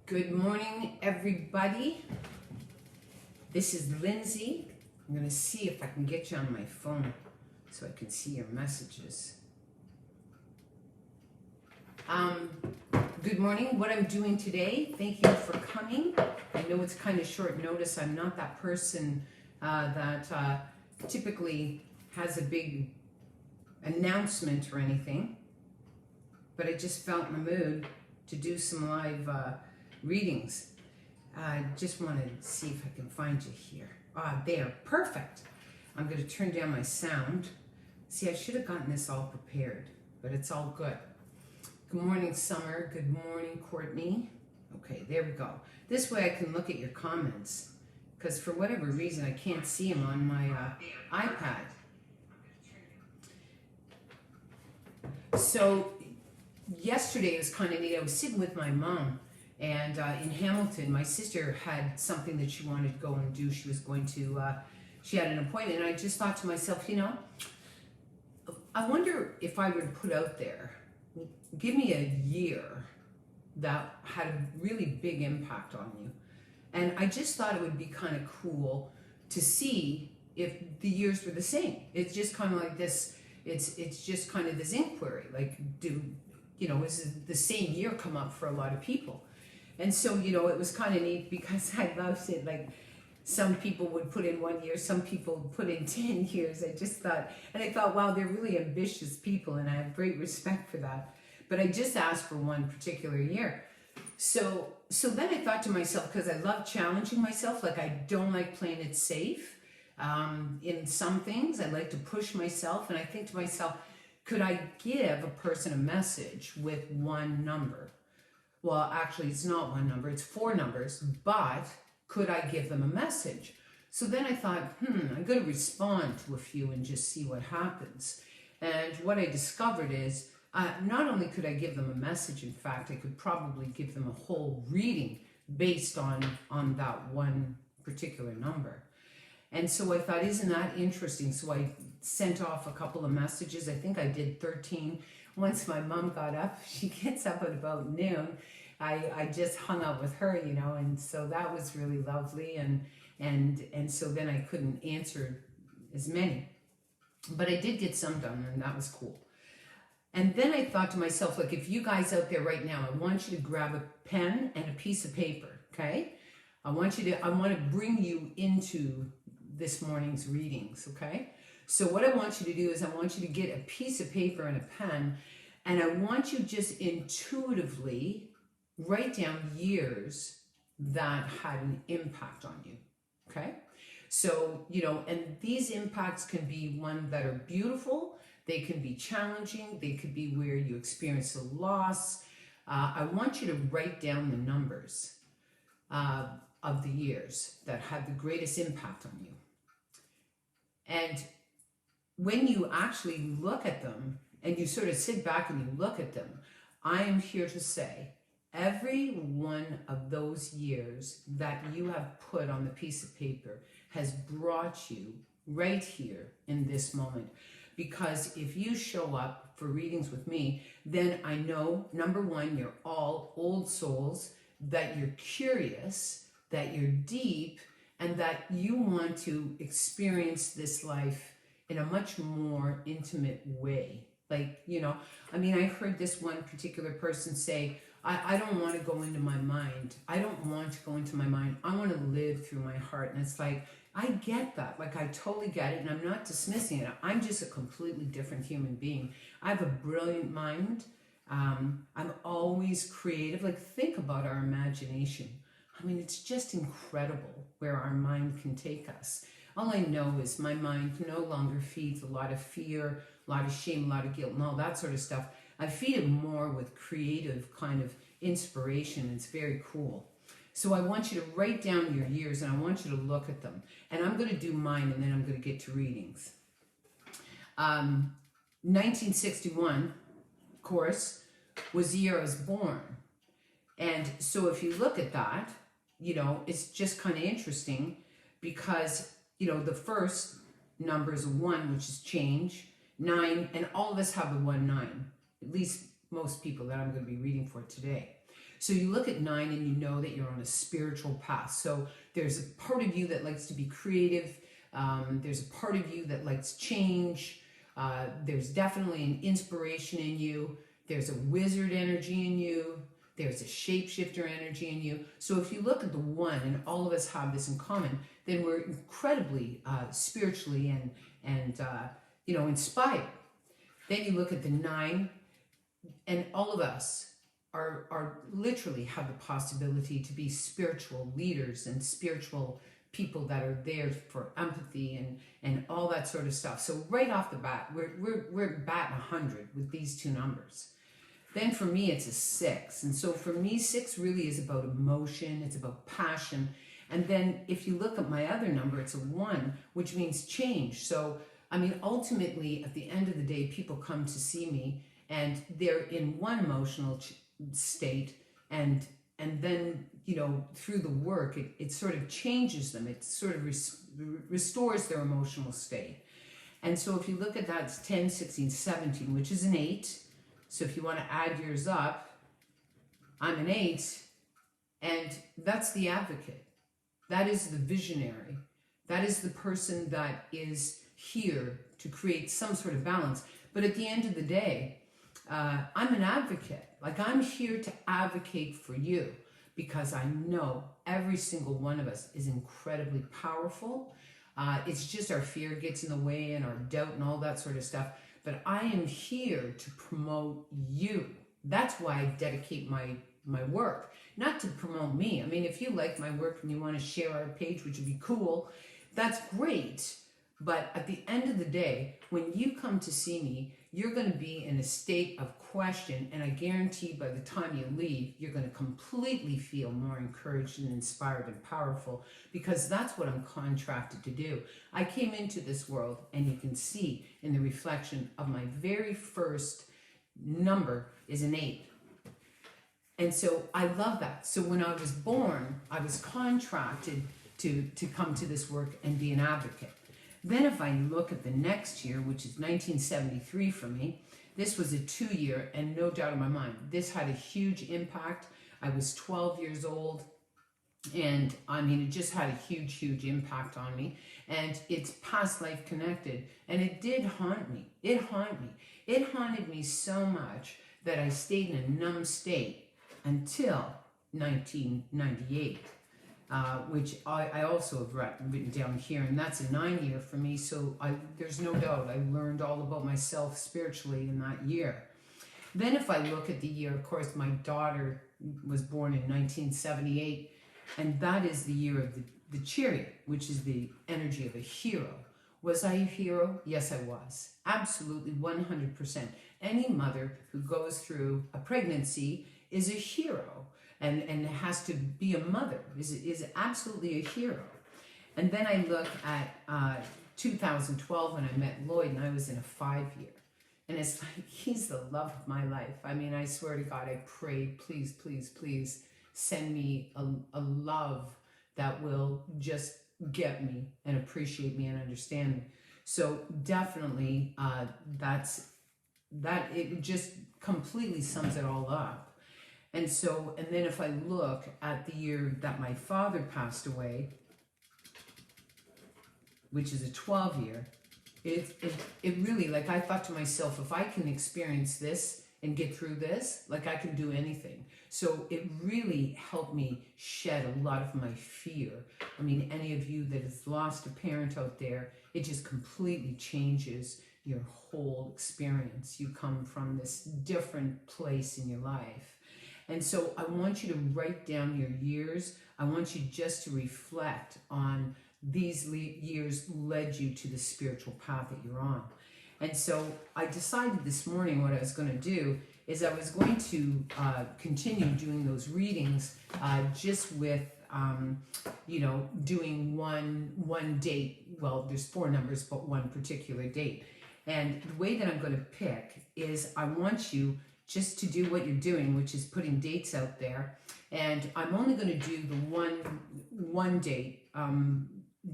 Good morning, everybody. This is Lindsay. I'm going to see if I can get you on my phone so I can see your messages. Good morning. What I'm doing today, thank you for coming. I know it's kind of short notice. I'm not that person that typically has a big announcement or anything, but I just felt in the mood to do some live readings. I just want to see if I can find you here. There, perfect. I'm going to turn down my sound. See, I should have gotten this all prepared, but it's all good. Good morning, Summer. Good morning, Courtney. Okay, there we go. This way I can look at your comments, because for whatever reason I can't see them on my iPad. So yesterday was kind of neat. I was sitting with my mom, and in Hamilton, my sister had something that she wanted to go and do. She was going to, she had an appointment, and I just thought to myself, you know, I wonder if I would put out there, give me a year that had a really big impact on you. And I just thought it would be kind of cool to see if the years were the same. It's just kind of like this, it's just kind of this inquiry, like, is the same year come up for a lot of people? And so, it was kind of neat because I loved it. Like, some people would put in 1 year, some people would put in 10 years. I thought, wow, they're really ambitious people, and I have great respect for that. But I just asked for one particular year. So then I thought to myself, because I love challenging myself, like I don't like playing it safe. In some things, I like to push myself, and I think to myself, could I give a person a message with one number? Well, actually, it's not one number, it's 4 numbers, but could I give them a message? So then I thought, I'm going to respond to a few and just see what happens. And what I discovered is, not only could I give them a message, in fact, I could probably give them a whole reading based on that one particular number. And so I thought, isn't that interesting? So I sent off a couple of messages. I think I did 13. Once my mom got up, she gets up at about noon. I just hung out with her, and so that was really lovely. And so then I couldn't answer as many. But I did get some done, and that was cool. And then I thought to myself, like, if you guys out there right now, I want you to grab a pen and a piece of paper, okay? I want to bring you into this morning's readings, okay? So what I want you to do is I want you to get a piece of paper and a pen, and I want you just intuitively write down years that had an impact on you, okay? So, and these impacts can be one that are beautiful, they can be challenging, they could be where you experience a loss. I want you to write down the numbers of the years that had the greatest impact on you. And when you actually look at them and you sort of sit back and you look at them, I am here to say every one of those years that you have put on the piece of paper has brought you right here in this moment. Because if you show up for readings with me, then I know, number one, you're all old souls, that you're curious, that you're deep, and that you want to experience this life in a much more intimate way. Like, I heard this one particular person say, I don't want to go into my mind. I don't want to go into my mind. I want to live through my heart. And it's like, I get that. Like, I totally get it. And I'm not dismissing it. I'm just a completely different human being. I have a brilliant mind. I'm always creative. Like, think about our imagination. It's just incredible where our mind can take us. All I know is my mind no longer feeds a lot of fear, a lot of shame, a lot of guilt, and all that sort of stuff. I feed it more with creative kind of inspiration. It's very cool. So I want you to write down your years, and I want you to look at them. And I'm going to do mine, and then I'm going to get to readings. 1961, of course, was the year I was born. And so if you look at that, it's just kind of interesting because, the first number is a 1, which is change, 9, and all of us have the 1, 9. At least most people that I'm going to be reading for today. So you look at 9 and you know that you're on a spiritual path. So there's a part of you that likes to be creative. There's a part of you that likes change. There's definitely an inspiration in you. There's a wizard energy in you. There's a shapeshifter energy in you. So if you look at the 1, and all of us have this in common, then we're incredibly spiritually and inspired. Then you look at the 9, and all of us are literally have the possibility to be spiritual leaders and spiritual people that are there for empathy and all that sort of stuff. So right off the bat, we're batting 100 with these 2 numbers. Then for me, it's a 6. And so for me, 6 really is about emotion. It's about passion. And then if you look at my other number, it's a 1, which means change. So, I mean, ultimately, at the end of the day, people come to see me and they're in one emotional state, and then, you know, through the work, it sort of changes them. It sort of restores their emotional state. And so if you look at that, it's 10, 16, 17, which is an 8. So if you want to add yours up, I'm an 8, and that's the advocate. That is the visionary. That is the person that is here to create some sort of balance. But at the end of the day, I'm an advocate. Like, I'm here to advocate for you because I know every single one of us is incredibly powerful. It's just our fear gets in the way and our doubt and all that sort of stuff. But I am here to promote you. That's why I dedicate my work, not to promote me. I mean, if you like my work and you want to share our page, which would be cool, that's great. But at the end of the day, when you come to see me, you're going to be in a state of question, and I guarantee by the time you leave, you're going to completely feel more encouraged and inspired and powerful, because that's what I'm contracted to do. I came into this world, and you can see in the reflection of my very first number is an 8. And so I love that. So when I was born, I was contracted to come to this work and be an advocate. Then if I look at the next year, which is 1973 for me, this was a 2-year, and no doubt in my mind, this had a huge impact. I was 12 years old, and I mean, it just had a huge, huge impact on me. And it's past life connected, and it did haunt me. It haunted me. It haunted me so much that I stayed in a numb state until 1998. Which I also have written down here, and that's a 9-year for me. So there's no doubt I learned all about myself spiritually in that year. Then if I look at the year, of course, my daughter was born in 1978, and that is the year of the chariot, which is the energy of a hero. Was I a hero? Yes, I was. Absolutely, 100%. Any mother who goes through a pregnancy is a hero. And has to be a mother, is absolutely a hero. And then I look at 2012 when I met Lloyd, and I was in a 5-year. And it's like, he's the love of my life. I mean, I swear to God, I pray, please, please, please send me a love that will just get me and appreciate me and understand me. So definitely it just completely sums it all up. And so, and then if I look at the year that my father passed away, which is a 12-year, it really, like, I thought to myself, if I can experience this and get through this, like, I can do anything. So it really helped me shed a lot of my fear. I mean, any of you that has lost a parent out there, it just completely changes your whole experience. You come from this different place in your life. And so I want you to write down your years. I want you just to reflect on these years led you to the spiritual path that you're on. And so I decided this morning what I was going to do is I was going to continue doing those readings just with, doing one date. Well, there's 4 numbers, but one particular date. And the way that I'm going to pick is I want you just to do what you're doing, which is putting dates out there. And I'm only going to do the one date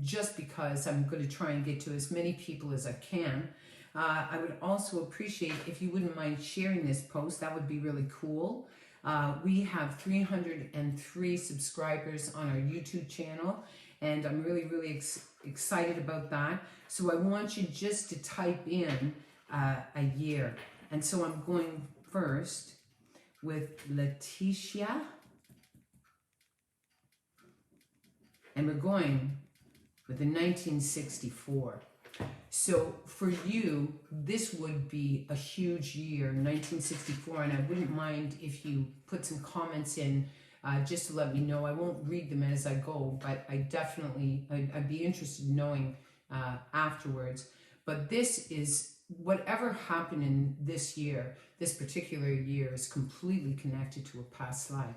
just because I'm going to try and get to as many people as I can. I would also appreciate if you wouldn't mind sharing this post. That would be really cool. We have 303 subscribers on our YouTube channel, and I'm really, really excited about that. So I want you just to type in a year. And so I'm going first with Letitia, and we're going with the 1964. So for you, this would be a huge year, 1964, and I wouldn't mind if you put some comments in just to let me know. I won't read them as I go, but I'd be interested in knowing afterwards. But this is, whatever happened in this year, this particular year, is completely connected to a past life.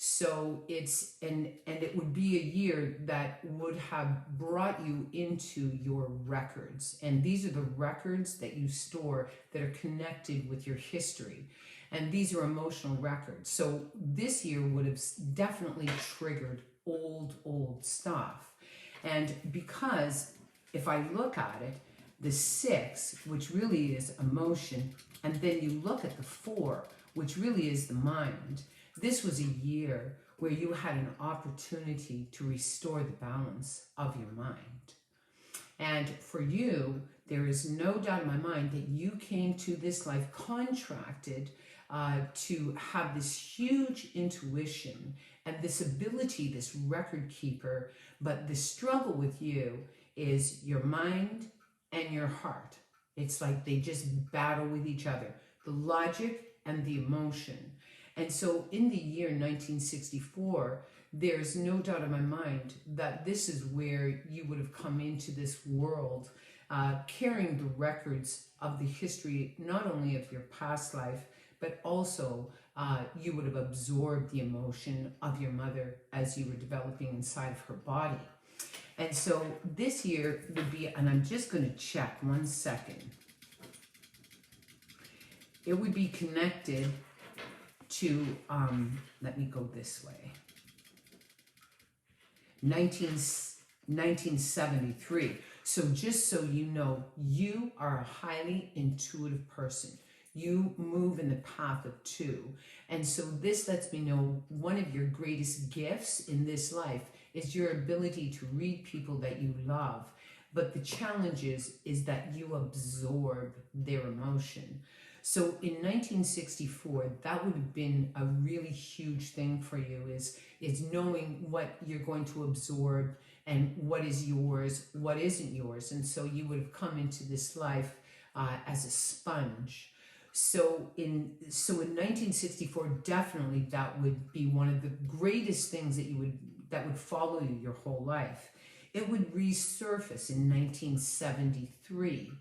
So it's, and it would be a year that would have brought you into your records. And these are the records that you store that are connected with your history. And these are emotional records. So this year would have definitely triggered old stuff. And because if I look at it, the 6, which really is emotion, and then you look at the 4, which really is the mind, this was a year where you had an opportunity to restore the balance of your mind. And for you, there is no doubt in my mind that you came to this life contracted to have this huge intuition and this ability, this record keeper. But the struggle with you is your mind and your heart. It's like they just battle with each other, the logic and the emotion. And so in the year 1964, there's no doubt in my mind that this is where you would have come into this world carrying the records of the history, not only of your past life, but also you would have absorbed the emotion of your mother as you were developing inside of her body. And so this year would be, and I'm just going to check 1 second, it would be connected to, let me go this way, 1973. So just so you know, you are a highly intuitive person. You move in the path of 2. And so this lets me know one of your greatest gifts in this life is your ability to read people that you love. But the challenge is that you absorb their emotion. So in 1964, that would have been a really huge thing for you, is knowing what you're going to absorb and what is yours, what isn't yours. And so you would have come into this life as a sponge. So in 1964, definitely that would be one of the greatest things that would follow you your whole life. It would resurface in 1973.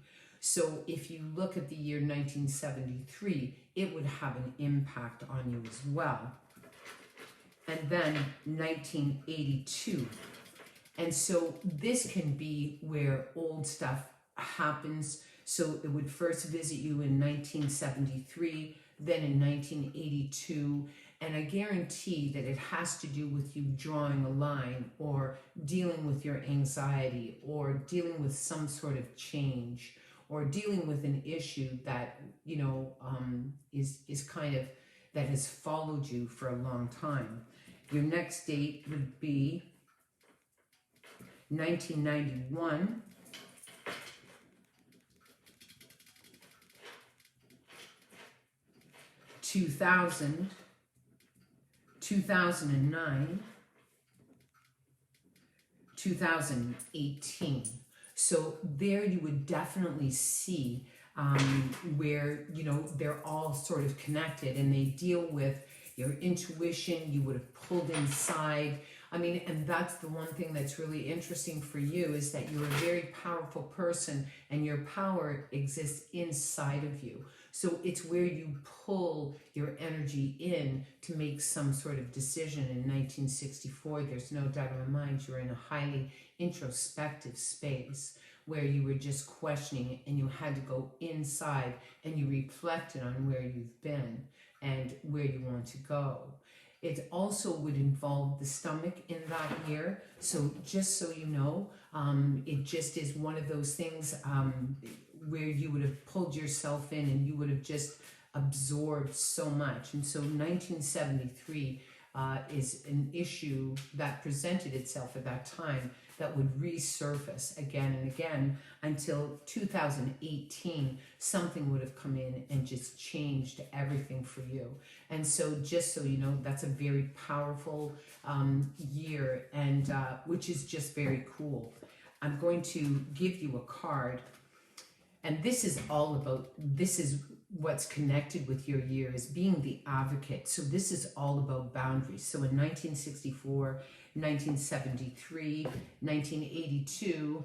So if you look at the year 1973, it would have an impact on you as well. And then 1982. And so this can be where old stuff happens. So it would first visit you in 1973, then in 1982. And I guarantee that it has to do with you drawing a line or dealing with your anxiety or dealing with some sort of change, or dealing with an issue that, you know, is kind of, that has followed you for a long time. Your next date would be 1991, 2000, 2009, 2018. So there you would definitely see where, you know, they're all sort of connected and they deal with your intuition. You would have pulled inside. I mean, and that's the one thing that's really interesting for you, is that you're a very powerful person and your power exists inside of you. So it's where you pull your energy in to make some sort of decision. In 1964, there's no doubt in my mind you're in a highly introspective space where you were just questioning and you had to go inside and you reflected on where you've been and where you want to go. It also would involve the stomach in that year. So just so you know, it just is one of those things where you would have pulled yourself in and you would have just absorbed so much. And so 1973 is an issue that presented itself at that time that would resurface again and again until 2018. Something would have come in and just changed everything for you. And so just so you know, that's a very powerful year, and which is just very cool. I'm going to give you a card, and this is all about, this is what's connected with your year, is being the advocate. So this is all about boundaries. So in 1964, 1973, 1982,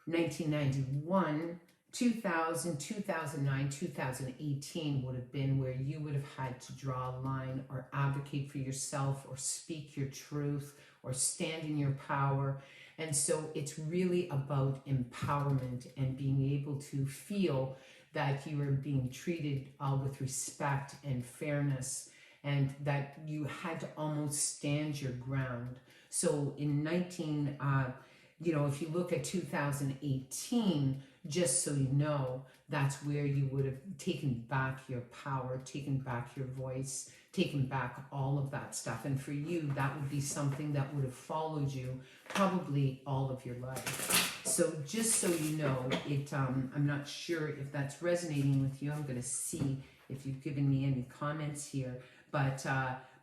1991, 2000, 2009, 2018 would have been where you would have had to draw a line or advocate for yourself or speak your truth or stand in your power. And so it's really about empowerment and being able to feel that you are being treated with respect and fairness, and that you had to almost stand your ground. So in if you look at 2018, just so you know, that's where you would have taken back your power, taken back your voice, taken back all of that stuff. And for you, that would be something that would have followed you probably all of your life. So just so you know, I'm not sure if that's resonating with you. I'm going to see if you've given me any comments here, but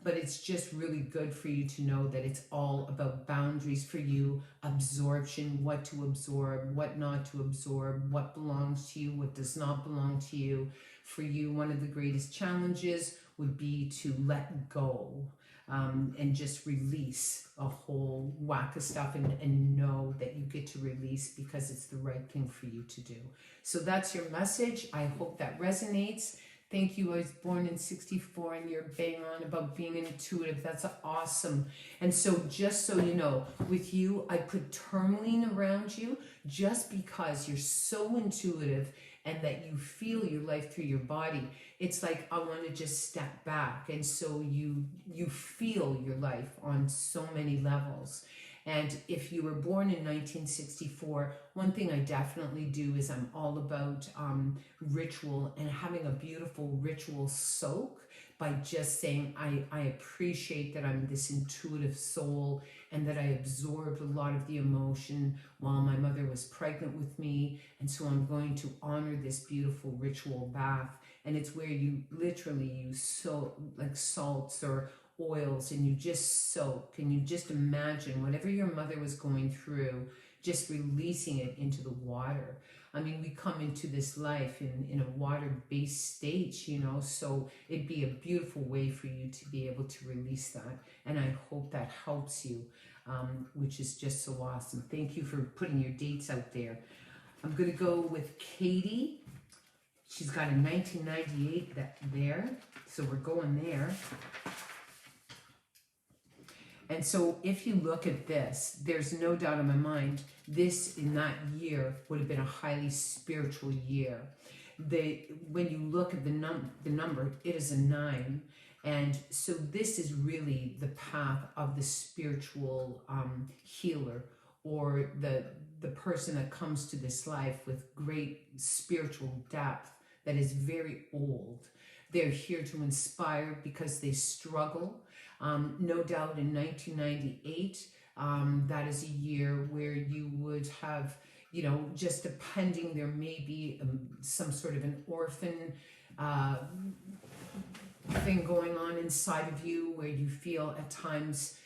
it's just really good for you to know that it's all about boundaries for you, absorption, what to absorb, what not to absorb, what belongs to you, what does not belong to you. For you, one of the greatest challenges would be to let go and just release a whole whack of stuff, and know that you get to release because it's the right thing for you to do. So that's your message. I hope that resonates. Thank you. I was born in 64, and you're bang on about being intuitive. That's awesome. And so just so you know, with you, I put tourmaline around you just because you're so intuitive and that you feel your life through your body. It's like, I want to just step back. And so you feel your life on so many levels. And if you were born in 1964, one thing I definitely do is I'm all about ritual and having a beautiful ritual soak by just saying, I appreciate that I'm this intuitive soul and that I absorbed a lot of the emotion while my mother was pregnant with me. And so I'm going to honor this beautiful ritual bath. And it's where you literally use like salts or oils, and you just soak, and you just imagine whatever your mother was going through, just releasing it into the water. I mean, we come into this life in a water-based state, so it'd be a beautiful way for you to be able to release that. And I hope that helps you, which is just so awesome. Thank you for putting your dates out there. I'm going to go with Katie. She's got a 1998 there, so we're going there. And so if you look at this, there's no doubt in my mind, this in that year would have been a highly spiritual year. When you look at the number, it is a 9. And so this is really the path of the spiritual healer, or the person that comes to this life with great spiritual depth that is very old. They're here to inspire because they struggle. No doubt in 1998, that is a year where you would have, just depending, there may be some sort of an orphan thing going on inside of you, where you feel at times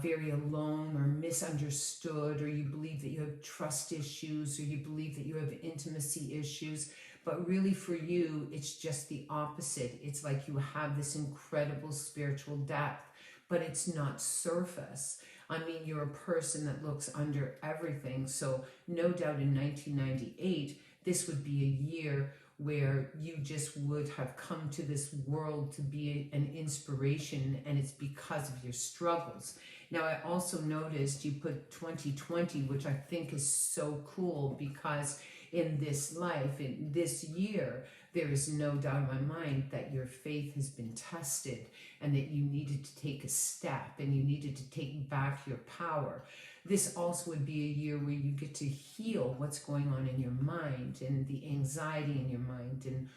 very alone or misunderstood, or you believe that you have trust issues, or you believe that you have intimacy issues. But really for you, it's just the opposite. It's like you have this incredible spiritual depth, but it's not surface. I mean, you're a person that looks under everything. So no doubt in 1998, this would be a year where you just would have come to this world to be an inspiration, and it's because of your struggles. Now, I also noticed you put 2020, which I think is so cool, because in this life, in this year, there is no doubt in my mind that your faith has been tested and that you needed to take a step and you needed to take back your power. This also would be a year where you get to heal what's going on in your mind and the anxiety in your mind and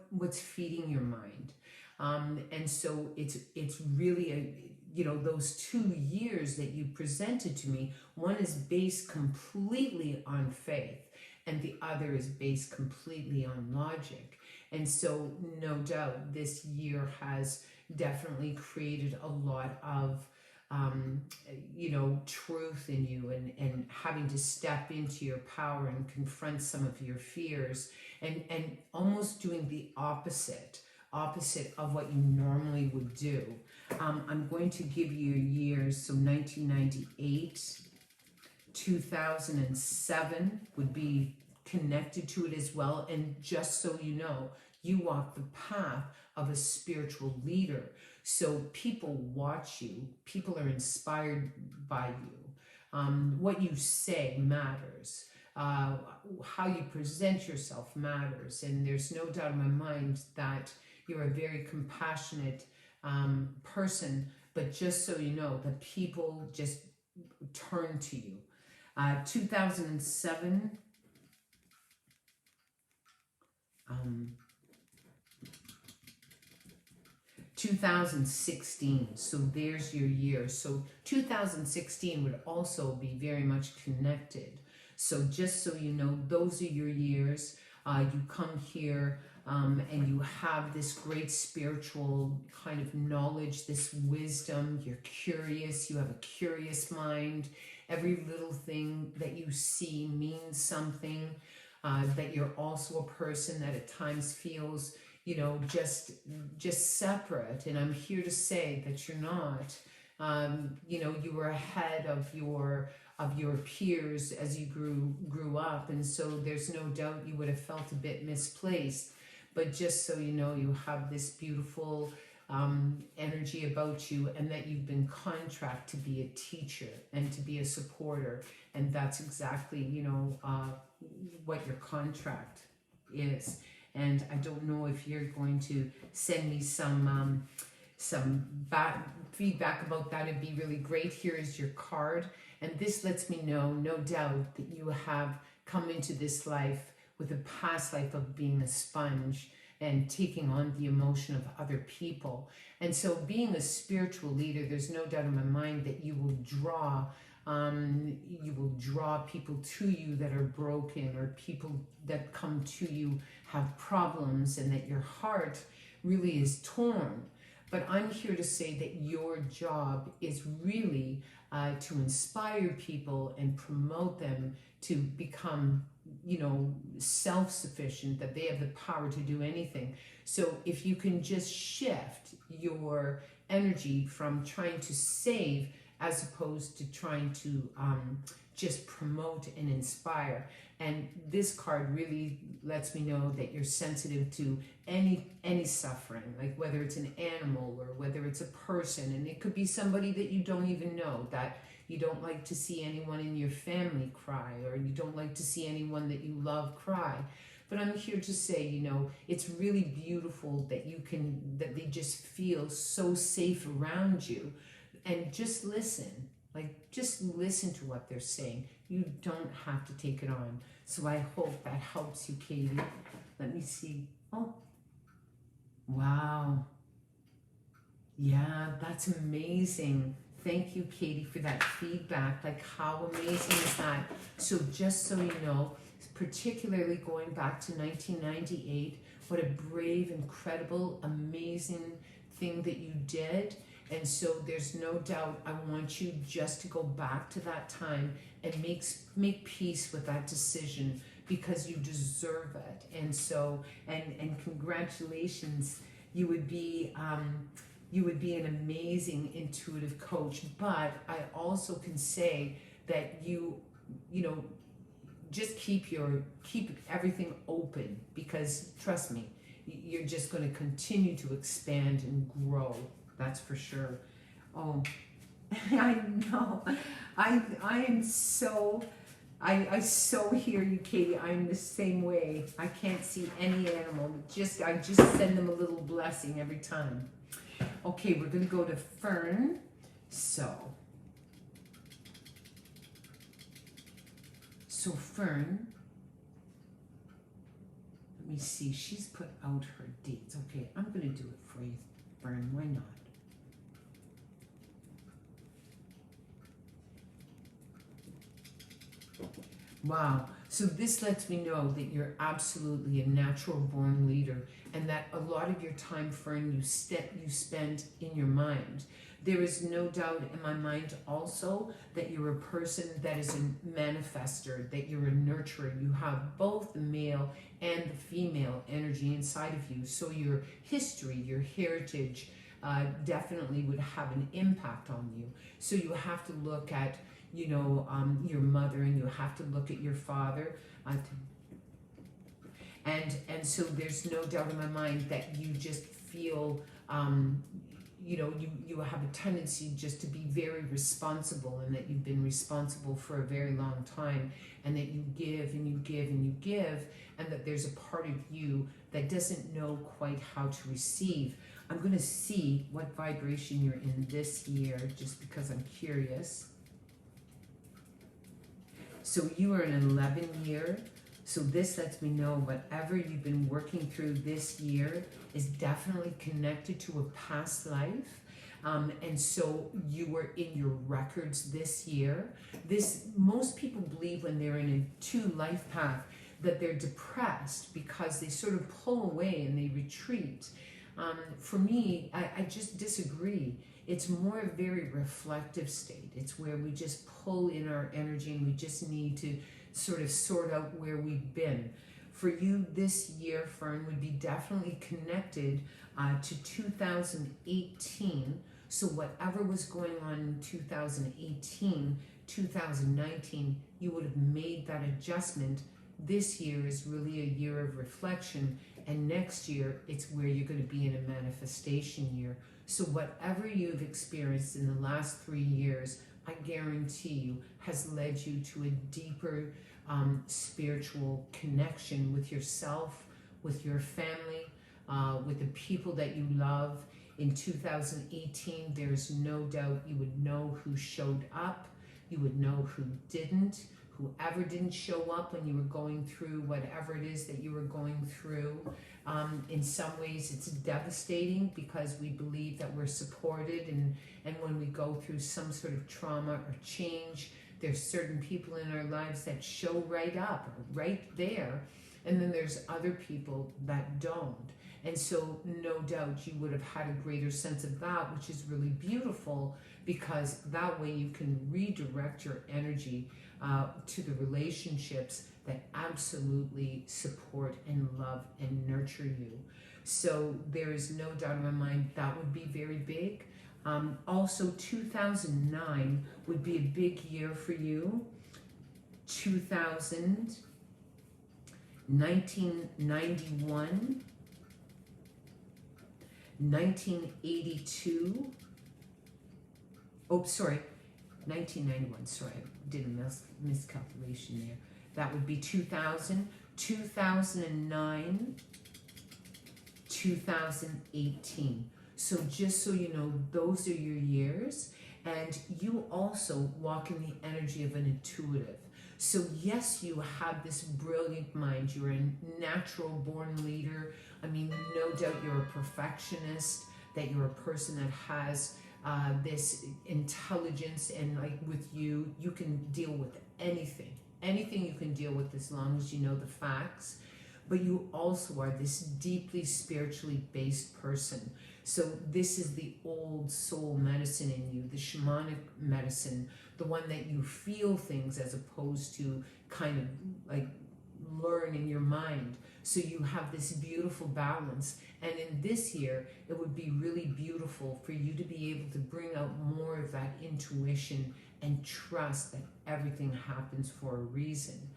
what's feeding your mind. And so it's really those 2 years that you presented to me, one is based completely on faith and the other is based completely on logic. And so no doubt this year has definitely created a lot of truth in you and having to step into your power and confront some of your fears and almost doing the opposite of what you normally would do. I'm going to give you years, so 1998, 2007 would be connected to it as well. And just so you know, you walk the path of a spiritual leader. So people watch you, people are inspired by you. What you say matters. How you present yourself matters. And there's no doubt in my mind that you're a very compassionate person, but just so you know, that people just turn to you. 2007, 2016, so there's your year. So 2016 would also be very much connected. So just so you know, those are your years. You come here and you have this great spiritual kind of knowledge, this wisdom. You're curious, you have a curious mind. Every little thing that you see means something. That you're also a person that at times feels just separate. And I'm here to say that you're not. You were ahead of your peers as you grew up, and so there's no doubt you would have felt a bit misplaced. But just so you know, you have this beautiful energy about you, and that you've been contracted to be a teacher and to be a supporter, and that's exactly what your contract is. And I don't know if you're going to send me some feedback about that. It'd be really great. Here is your card. And this lets me know, no doubt, that you have come into this life with a past life of being a sponge and taking on the emotion of other people. And so being a spiritual leader, there's no doubt in my mind that you will draw people to you that are broken, or people that come to you have problems, and that your heart really is torn. But I'm here to say that your job is really to inspire people and promote them to become self-sufficient, that they have the power to do anything. So if you can just shift your energy from trying to save as opposed to trying to just promote and inspire. And this card really lets me know that you're sensitive to any suffering, like whether it's an animal or whether it's a person, and it could be somebody that you don't even know, that you don't like to see anyone in your family cry, or you don't like to see anyone that you love cry. But I'm here to say, it's really beautiful that they just feel so safe around you. And just listen, just listen to what they're saying. You don't have to take it on. So I hope that helps you, Katie. Let me see. Oh, wow. Yeah, that's amazing. Thank you, Katie, for that feedback. How amazing is that? So just so you know, particularly going back to 1998, what a brave, incredible, amazing thing that you did. And so there's no doubt I want you just to go back to that time and make peace with that decision, because you deserve it. And so, and congratulations, you would be an amazing intuitive coach. But I also can say that you just keep everything open, because trust me, you're just going to continue to expand and grow. That's for sure. Oh, I know. I am so I so hear you, Katie. I'm the same way. I can't see any animal. I just send them a little blessing every time. Okay, we're gonna go to Fern. So Fern, let me see. She's put out her dates. Okay, I'm gonna do it for you, Fern. Why not? Wow. So this lets me know that you're absolutely a natural born leader, and that a lot of your time, Fern, you spend in your mind. There is no doubt in my mind also that you're a person that is a manifester, that you're a nurturer. You have both the male and the female energy inside of you. So your history, your heritage definitely would have an impact on you. So you have to look at your mother, and you have to look at your father, and so there's no doubt in my mind that you just feel, you have a tendency just to be very responsible, and that you've been responsible for a very long time, and that you give and you give and you give, and that there's a part of you that doesn't know quite how to receive. I'm going to see what vibration you're in this year, just because I'm curious. So you are an 11 year. So this lets me know whatever you've been working through this year is definitely connected to a past life. And so you were in your records this year. Most people believe when they're in a 2 life path that they're depressed because they sort of pull away and they retreat. For me, I just disagree. It's more a very reflective state. It's where we just pull in our energy, and we just need to sort of sort out where we've been. For you this year, Fern, would be definitely connected to 2018. So whatever was going on in 2018, 2019, you would have made that adjustment. This year is really a year of reflection, and next year it's where you're going to be in a manifestation year. So whatever you've experienced in the last 3 years, I guarantee you, has led you to a deeper spiritual connection with yourself, with your family, with the people that you love. In 2018, there's no doubt you would know who showed up, you would know who didn't. Whoever didn't show up when you were going through whatever it is that you were going through. In some ways it's devastating because we believe that we're supported, and when we go through some sort of trauma or change, there's certain people in our lives that show right up, right there, and then there's other people that don't. And so no doubt you would have had a greater sense of that, which is really beautiful, because that way you can redirect your energy to the relationships that absolutely support and love and nurture you. So there is no doubt in my mind that would be very big. Also, 2009 would be a big year for you. 2000, 1991, 1982. Oh, sorry. 1991, sorry, I did a miscalculation there. That would be 2000, 2009, 2018. So just so you know, those are your years. And you also walk in the energy of an intuitive. So yes, you have this brilliant mind. You're a natural born leader. I mean, no doubt you're a perfectionist, that you're a person that has this intelligence, and like with you can deal with anything you can deal with as long as you know the facts. But you also are this deeply spiritually based person. So this is the old soul medicine in you, the shamanic medicine, the one that you feel things as opposed to kind of like learn in your mind. So you have this beautiful balance. And in this year, it would be really beautiful for you to be able to bring out more of that intuition and trust that everything happens for a reason.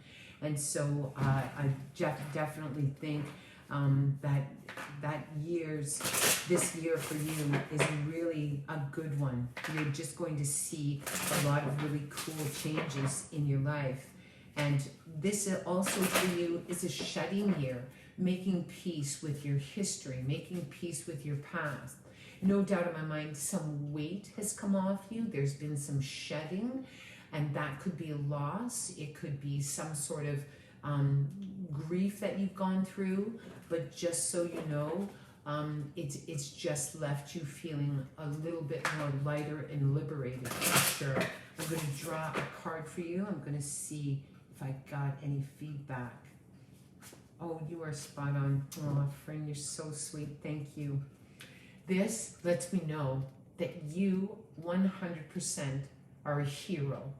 And so I definitely think this year for you is really a good one. You're just going to see a lot of really cool changes in your life. And this also for you is a shutting year, making peace with your history, making peace with your past. No doubt in my mind, some weight has come off you. There's been some shedding, and that could be a loss. It could be some sort of grief that you've gone through, but just so you know, it's just left you feeling a little bit more lighter and liberated, for sure. I'm going to draw a card for you. I'm going to see if I got any feedback. Oh, you are spot on. Oh, friend, you're so sweet. Thank you. This lets me know that you 100% are a hero.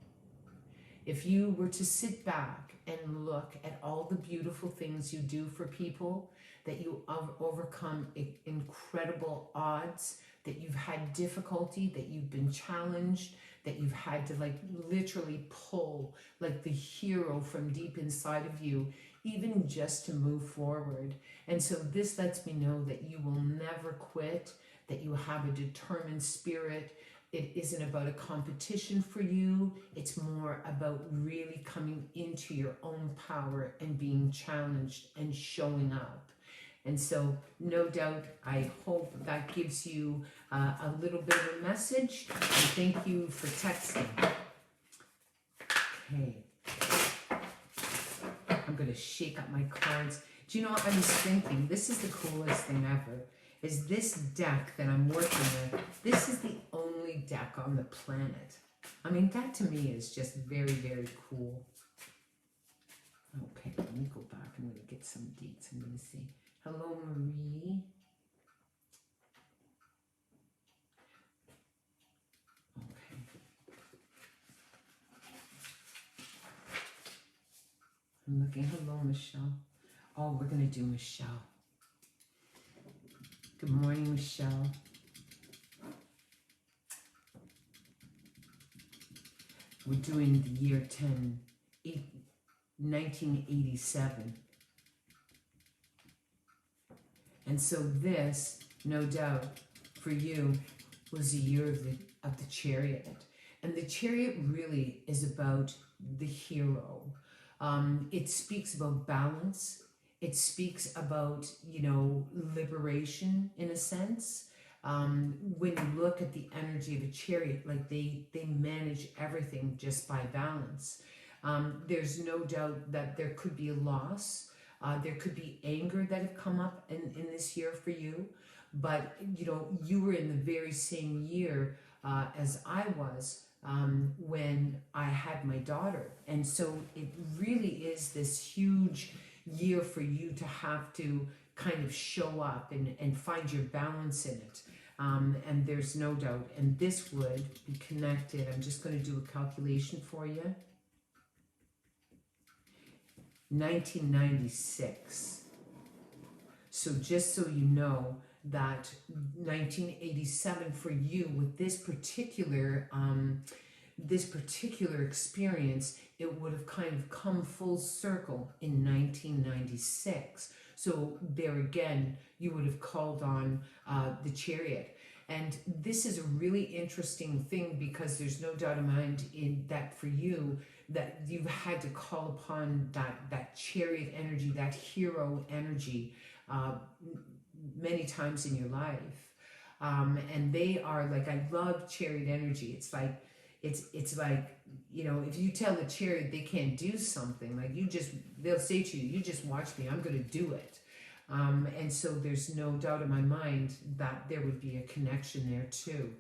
If you were to sit back and look at all the beautiful things you do for people, that you have overcome incredible odds, that you've had difficulty, that you've been challenged, that you've had to like literally pull like the hero from deep inside of you, even just to move forward. And so this lets me know that you will never quit, that you have a determined spirit. It isn't about a competition for you. It's more about really coming into your own power and being challenged and showing up. And so no doubt, I hope that gives you a little bit of a message. And thank you for texting. Okay. I'm going to shake up my cards. Do you know what I was thinking? This is the coolest thing ever. Is this deck that I'm working with, this is the only deck on the planet. I mean, that to me is just very, very cool. Okay, let me go back. I'm going to get some dates. I'm going to see. Hello, Marie. Okay. I'm looking. Hello, Michelle. Oh, we're going to do Michelle. Good morning, Michelle. We're doing the year 1987. And so this, no doubt, for you, was the year of the Chariot. And the Chariot really is about the hero. It speaks about balance. It speaks about, you know, liberation in a sense. When you look at the energy of a chariot, like they manage everything just by balance. There's no doubt that there could be a loss. There could be anger that have come up in this year for you. But, you know, you were in the very same year as I was when I had my daughter. And so it really is this huge year for you to have to kind of show up and find your balance in it. And there's no doubt. And this would be connected. I'm just going to do a calculation for you. 1996. So just so you know that 1987 for you with this particular experience, it would have kind of come full circle in 1996. So there again, you would have called on the Chariot. And this is a really interesting thing because there's no doubt in my mind in that for you, that you've had to call upon that chariot energy, that hero energy many times in your life. And they are like, I love chariot energy. It's like, it's like, you know, if you tell the chariot they can't do something, like they'll say to you, you just watch me, I'm going to do it. And so there's no doubt in my mind that there would be a connection there too.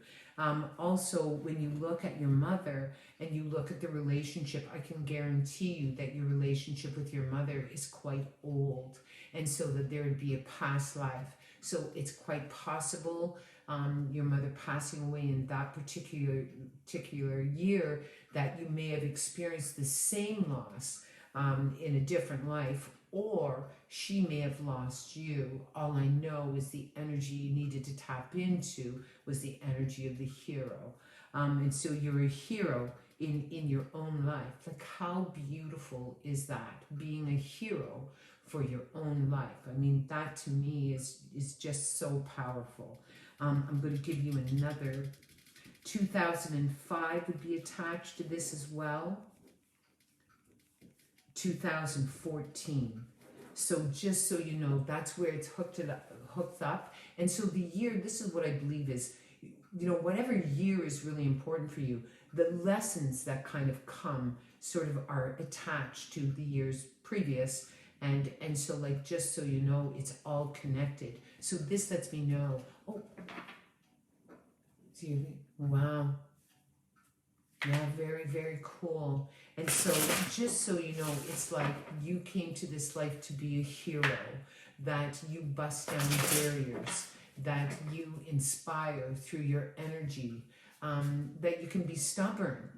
Also, when you look at your mother and you look at the relationship, I can guarantee you that your relationship with your mother is quite old, and so that there would be a past life. So it's quite possible your mother passing away in that particular year, that you may have experienced the same loss in a different life, or she may have lost you. All I know is the energy you needed to tap into was the energy of the hero. And so you're a hero in your own life. Like, how beautiful is that, being a hero for your own life? I mean, that to me is just so powerful. I'm going to give you another. 2005 would be attached to this as well. 2014. So just so you know, that's where it's hooked up. And so the year, this is what I believe is, whatever year is really important for you, the lessons that kind of come sort of are attached to the years previous. And so, like, just so you know, it's all connected. So this lets me know, wow. Yeah, very, very cool. And so, just so you know, it's like you came to this life to be a hero, that you bust down barriers, that you inspire through your energy, that you can be stubborn,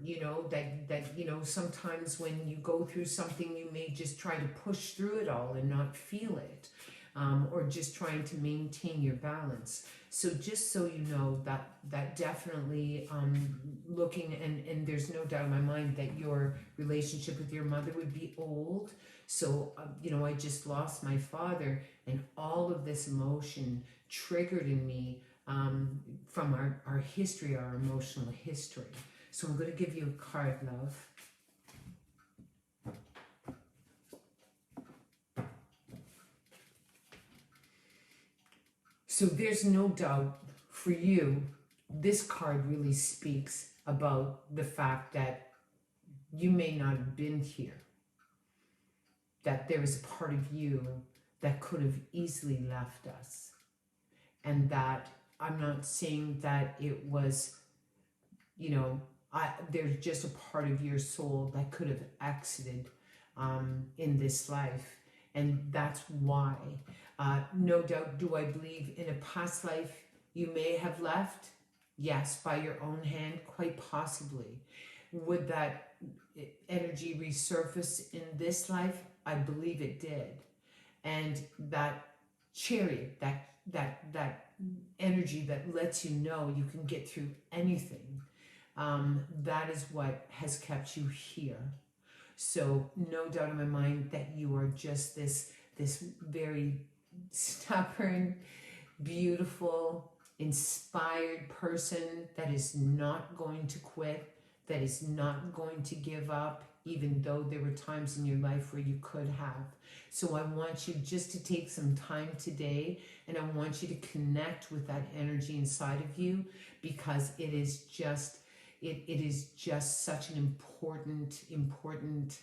that sometimes when you go through something, you may just try to push through it all and not feel it, or just trying to maintain your balance. So just so you know, that definitely looking, and there's no doubt in my mind that your relationship with your mother would be old. So, I just lost my father, and all of this emotion triggered in me from our history, our emotional history. So I'm going to give you a card, love. So there's no doubt for you, this card really speaks about the fact that you may not have been here, that there is a part of you that could have easily left us, and that I'm not saying that it was, there's just a part of your soul that could have exited in this life, and that's why. No doubt, do I believe in a past life you may have left? Yes, by your own hand, quite possibly. Would that energy resurface in this life? I believe it did. And that chariot, that energy that lets you know you can get through anything, that is what has kept you here. So no doubt in my mind that you are just this very stubborn, beautiful, inspired person that is not going to quit, that is not going to give up, even though there were times in your life where you could have. So I want you just to take some time today, and I want you to connect with that energy inside of you, because it is just such an important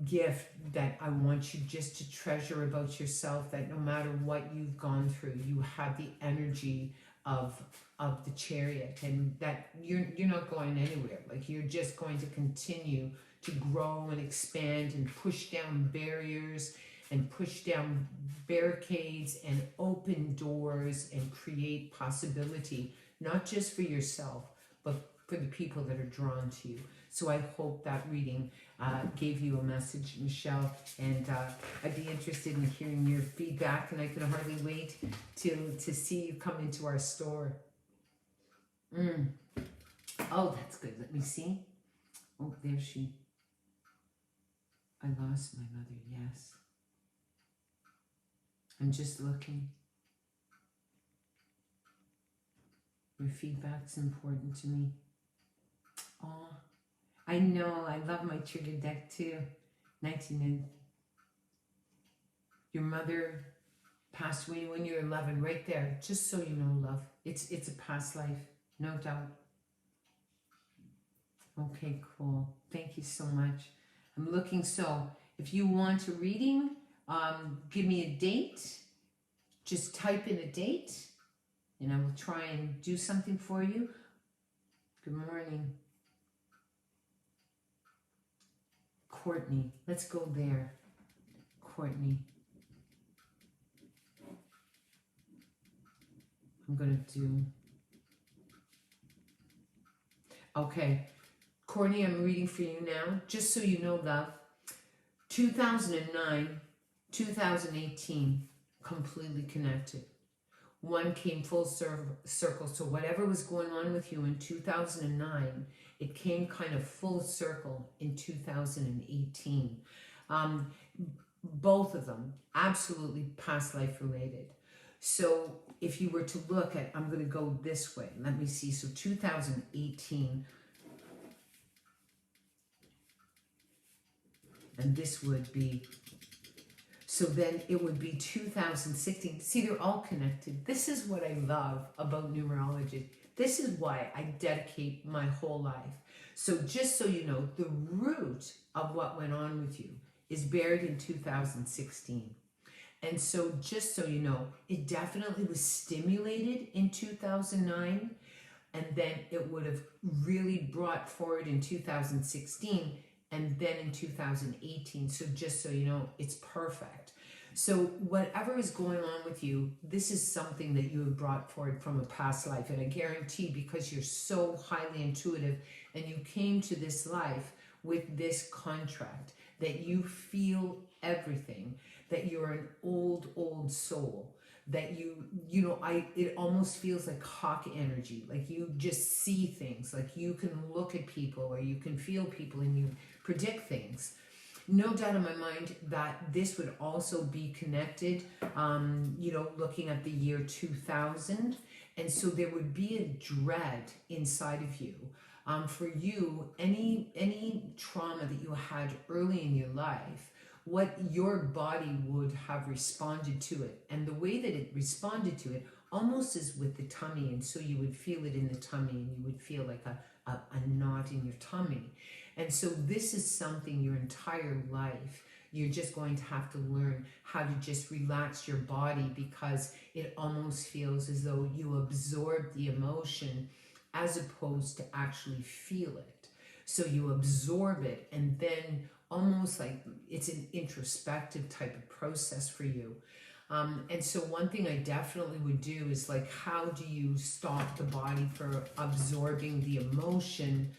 gift that I want you just to treasure about yourself, that no matter what you've gone through, you have the energy of the chariot, and that you're not going anywhere. Like, you're just going to continue to grow and expand and push down barriers and push down barricades and open doors and create possibility, not just for yourself, but for the people that are drawn to you. So I hope that reading gave you a message, Michelle, and I'd be interested in hearing your feedback, and I can hardly wait to see you come into our store. Oh, that's good. Let me see. Oh, there she. I lost my mother, yes. I'm just looking. Your feedback's important to me. Oh, I know. I love my trigger deck too. 19. Your mother passed away when you were 11, right there. Just so you know, love. It's a past life, no doubt. Okay, cool. Thank you so much. I'm looking. So if you want a reading, give me a date. Just type in a date, and I will try and do something for you. Good morning. Courtney, let's go there. Courtney. I'm going to do... Okay. Courtney, I'm reading for you now. Just so you know, love. 2009, 2018, completely connected. One came full circle. So whatever was going on with you in 2009, it came kind of full circle in 2018. Both of them absolutely past life related. So if you were to look at, I'm going to go this way. Let me see. So 2018. and this would be, so then it would be 2016. See, they're all connected. This is what I love about numerology. This is why I dedicate my whole life. So just so you know, the root of what went on with you is buried in 2016. And so just so you know, it definitely was stimulated in 2009, and then it would have really brought forward in 2016, and then in 2018. So just so you know, it's perfect. So whatever is going on with you, this is something that you have brought forward from a past life. And I guarantee, because you're so highly intuitive and you came to this life with this contract, that you feel everything, that you're an old soul, that you know, it almost feels like hawk energy, like you just see things, like you can look at people or you can feel people and you predict things. No doubt in my mind that this would also be connected, you know, looking at the year 2000. And so there would be a dread inside of you. For you, any trauma that you had early in your life, what your body would have responded to it. And the way that it responded to it almost is with the tummy. And so you would feel it in the tummy and you would feel like a knot in your tummy. And so this is something your entire life you're just going to have to learn how to just relax your body, because it almost feels as though you absorb the emotion as opposed to actually feel it. So you absorb it, and then almost like it's an introspective type of process for you. And so one thing I definitely would do is, like, how do you stop the body from absorbing the emotion,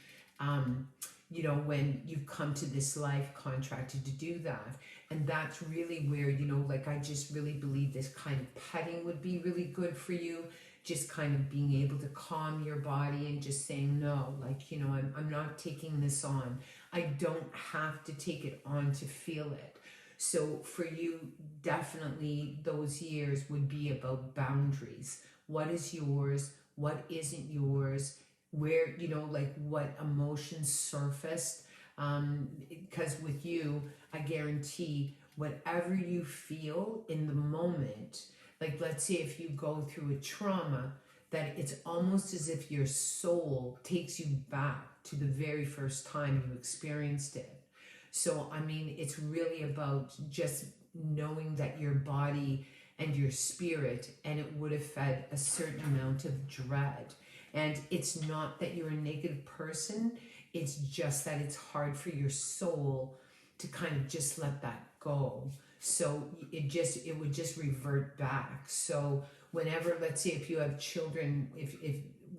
you know, when you come to this life contracted to do that. And that's really where, you know, like, I just really believe this kind of petting would be really good for you. Just kind of being able to calm your body and just saying, no, like, you know, I'm not taking this on. I don't have to take it on to feel it. So for you, definitely those years would be about boundaries. What is yours? What isn't yours? Where, you know, like, what emotions surfaced. Because with you, I guarantee whatever you feel in the moment, like, let's say if you go through a trauma, that it's almost as if your soul takes you back to the very first time you experienced it. So, I mean, it's really about just knowing that your body and your spirit, and it would have fed a certain amount of dread. And it's not that you're a negative person, it's just that it's hard for your soul to kind of just let that go. So it would just revert back. So whenever, let's say if you have children, if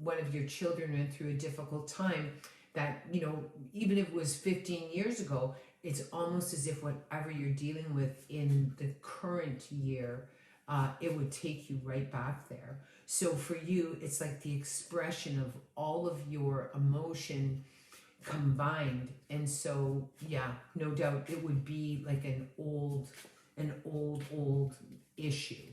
one of your children went through a difficult time, that, you know, even if it was 15 years ago, it's almost as if whatever you're dealing with in the current year, it would take you right back there. So for you, it's like the expression of all of your emotion combined. And so, yeah, no doubt it would be like an old issue.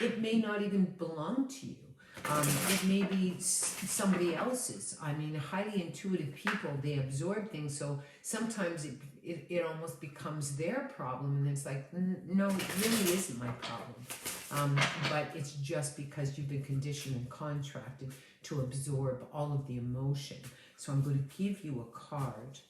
It may not even belong to you. It may be somebody else's. I mean, highly intuitive people, they absorb things. So sometimes it almost becomes their problem. And it's like, no, it really isn't my problem. But it's just because you've been conditioned and contracted to absorb all of the emotion. So I'm going to give you a card.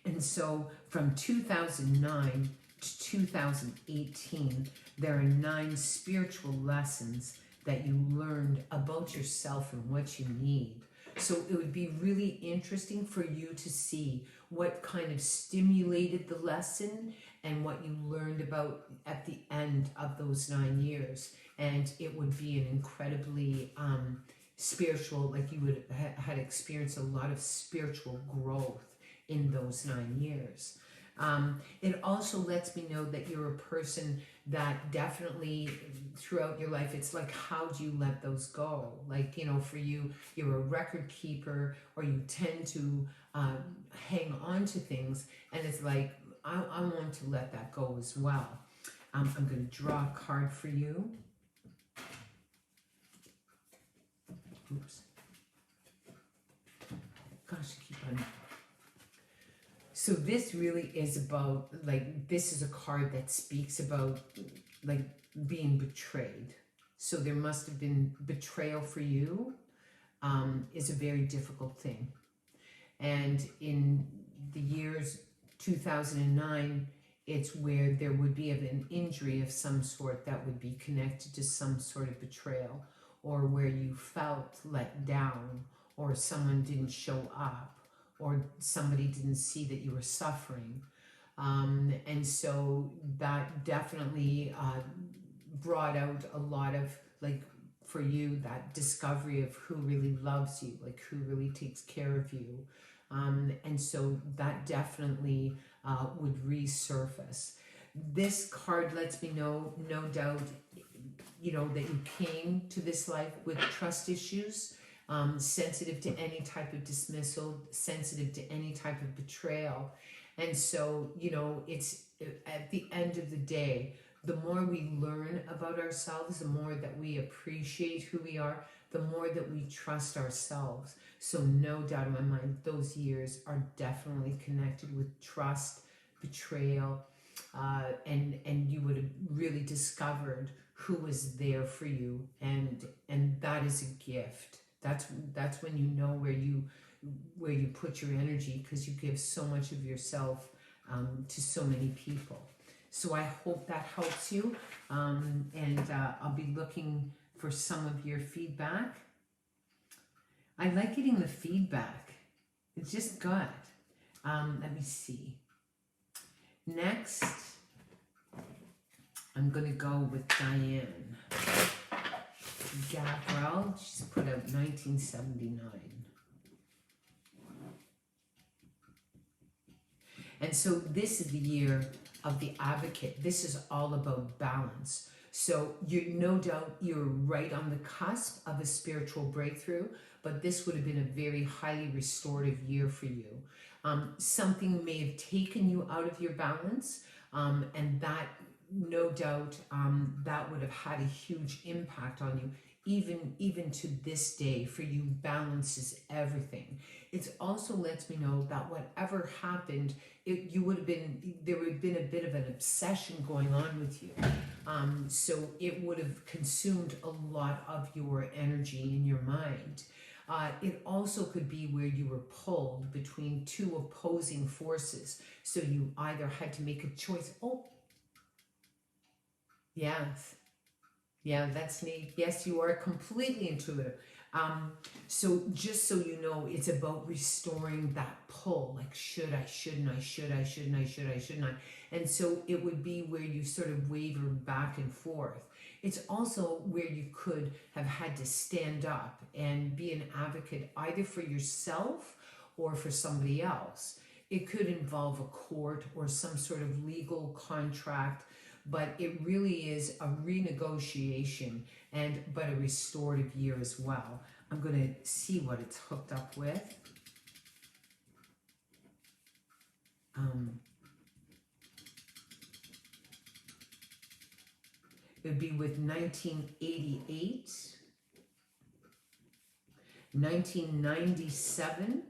And so from 2009 to 2018, there are 9 spiritual lessons that you learned about yourself and what you need. So it would be really interesting for you to see what kind of stimulated the lesson and what you learned about at the end of those 9 years. And it would be an incredibly spiritual, like you would had experienced a lot of spiritual growth in those 9 years. It also lets me know that you're a person that definitely throughout your life, it's like, how do you let those go? Like, you know, for you, you're a record keeper, or you tend to hang on to things, and it's like, I want to let that go as well. I'm going to draw a card for you. Oops. Gosh, I keep on. So this really is about, like, this is a card that speaks about, like, being betrayed. So there must have been betrayal for you, is a very difficult thing. And in the years 2009, it's where there would be an injury of some sort that would be connected to some sort of betrayal, or where you felt let down, or someone didn't show up, or somebody didn't see that you were suffering. And so that definitely brought out a lot of, like, for you, that discovery of who really loves you, like who really takes care of you. And so that definitely would resurface. This card lets me know, no doubt, you know, that you came to this life with trust issues, sensitive to any type of dismissal, sensitive to any type of betrayal. And so, you know, it's at the end of the day, the more we learn about ourselves, the more that we appreciate who we are, the more that we trust ourselves. So no doubt in my mind, those years are definitely connected with trust, betrayal, and you would have really discovered who was there for you, and that is a gift. That's when you know where you put your energy, because you give so much of yourself to so many people. So I hope that helps you, and I'll be looking for some of your feedback. I like getting the feedback. It's just good. Let me see. Next, I'm going to go with Diane Gabrielle. She's put out 1979. And so this is the year of the Advocate. This is all about balance. So no doubt you're right on the cusp of a spiritual breakthrough, but this would have been a very highly restorative year for you. Something may have taken you out of your balance, and that, no doubt, that would have had a huge impact on you. Even to this day, for you, balance is everything. It also lets me know that whatever happened, there would have been a bit of an obsession going on with you. So it would have consumed a lot of your energy in your mind. It also could be where you were pulled between two opposing forces. So you either had to make a choice. Oh, yes. Yeah, that's neat. Yes, you are completely intuitive. So just so you know, it's about restoring that pull. Like, should I, shouldn't I, should I, shouldn't I, should I, shouldn't I? And so it would be where you sort of waver back and forth. It's also where you could have had to stand up and be an advocate either for yourself or for somebody else. It could involve a court or some sort of legal contract, but it really is a renegotiation but a restorative year as well. I'm going to see what it's hooked up with. It would be with 1988, 1997,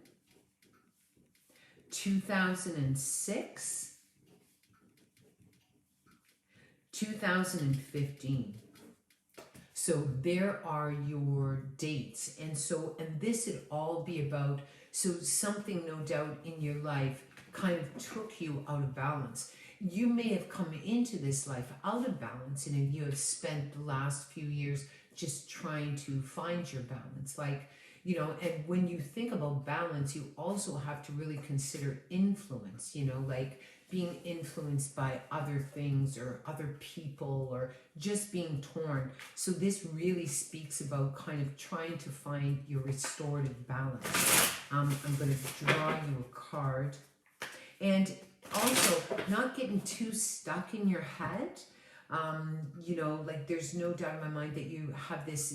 2006, 2015. So there are your dates. And this would all be about, so something no doubt in your life kind of took you out of balance. You may have come into this life out of balance, and you have spent the last few years just trying to find your balance. Like, you know, and when you think about balance, you also have to really consider influence, you know, like being influenced by other things or other people, or just being torn. So this really speaks about kind of trying to find your restorative balance. I'm going to draw you a card. And also, not getting too stuck in your head. You know, like, there's no doubt in my mind that you have this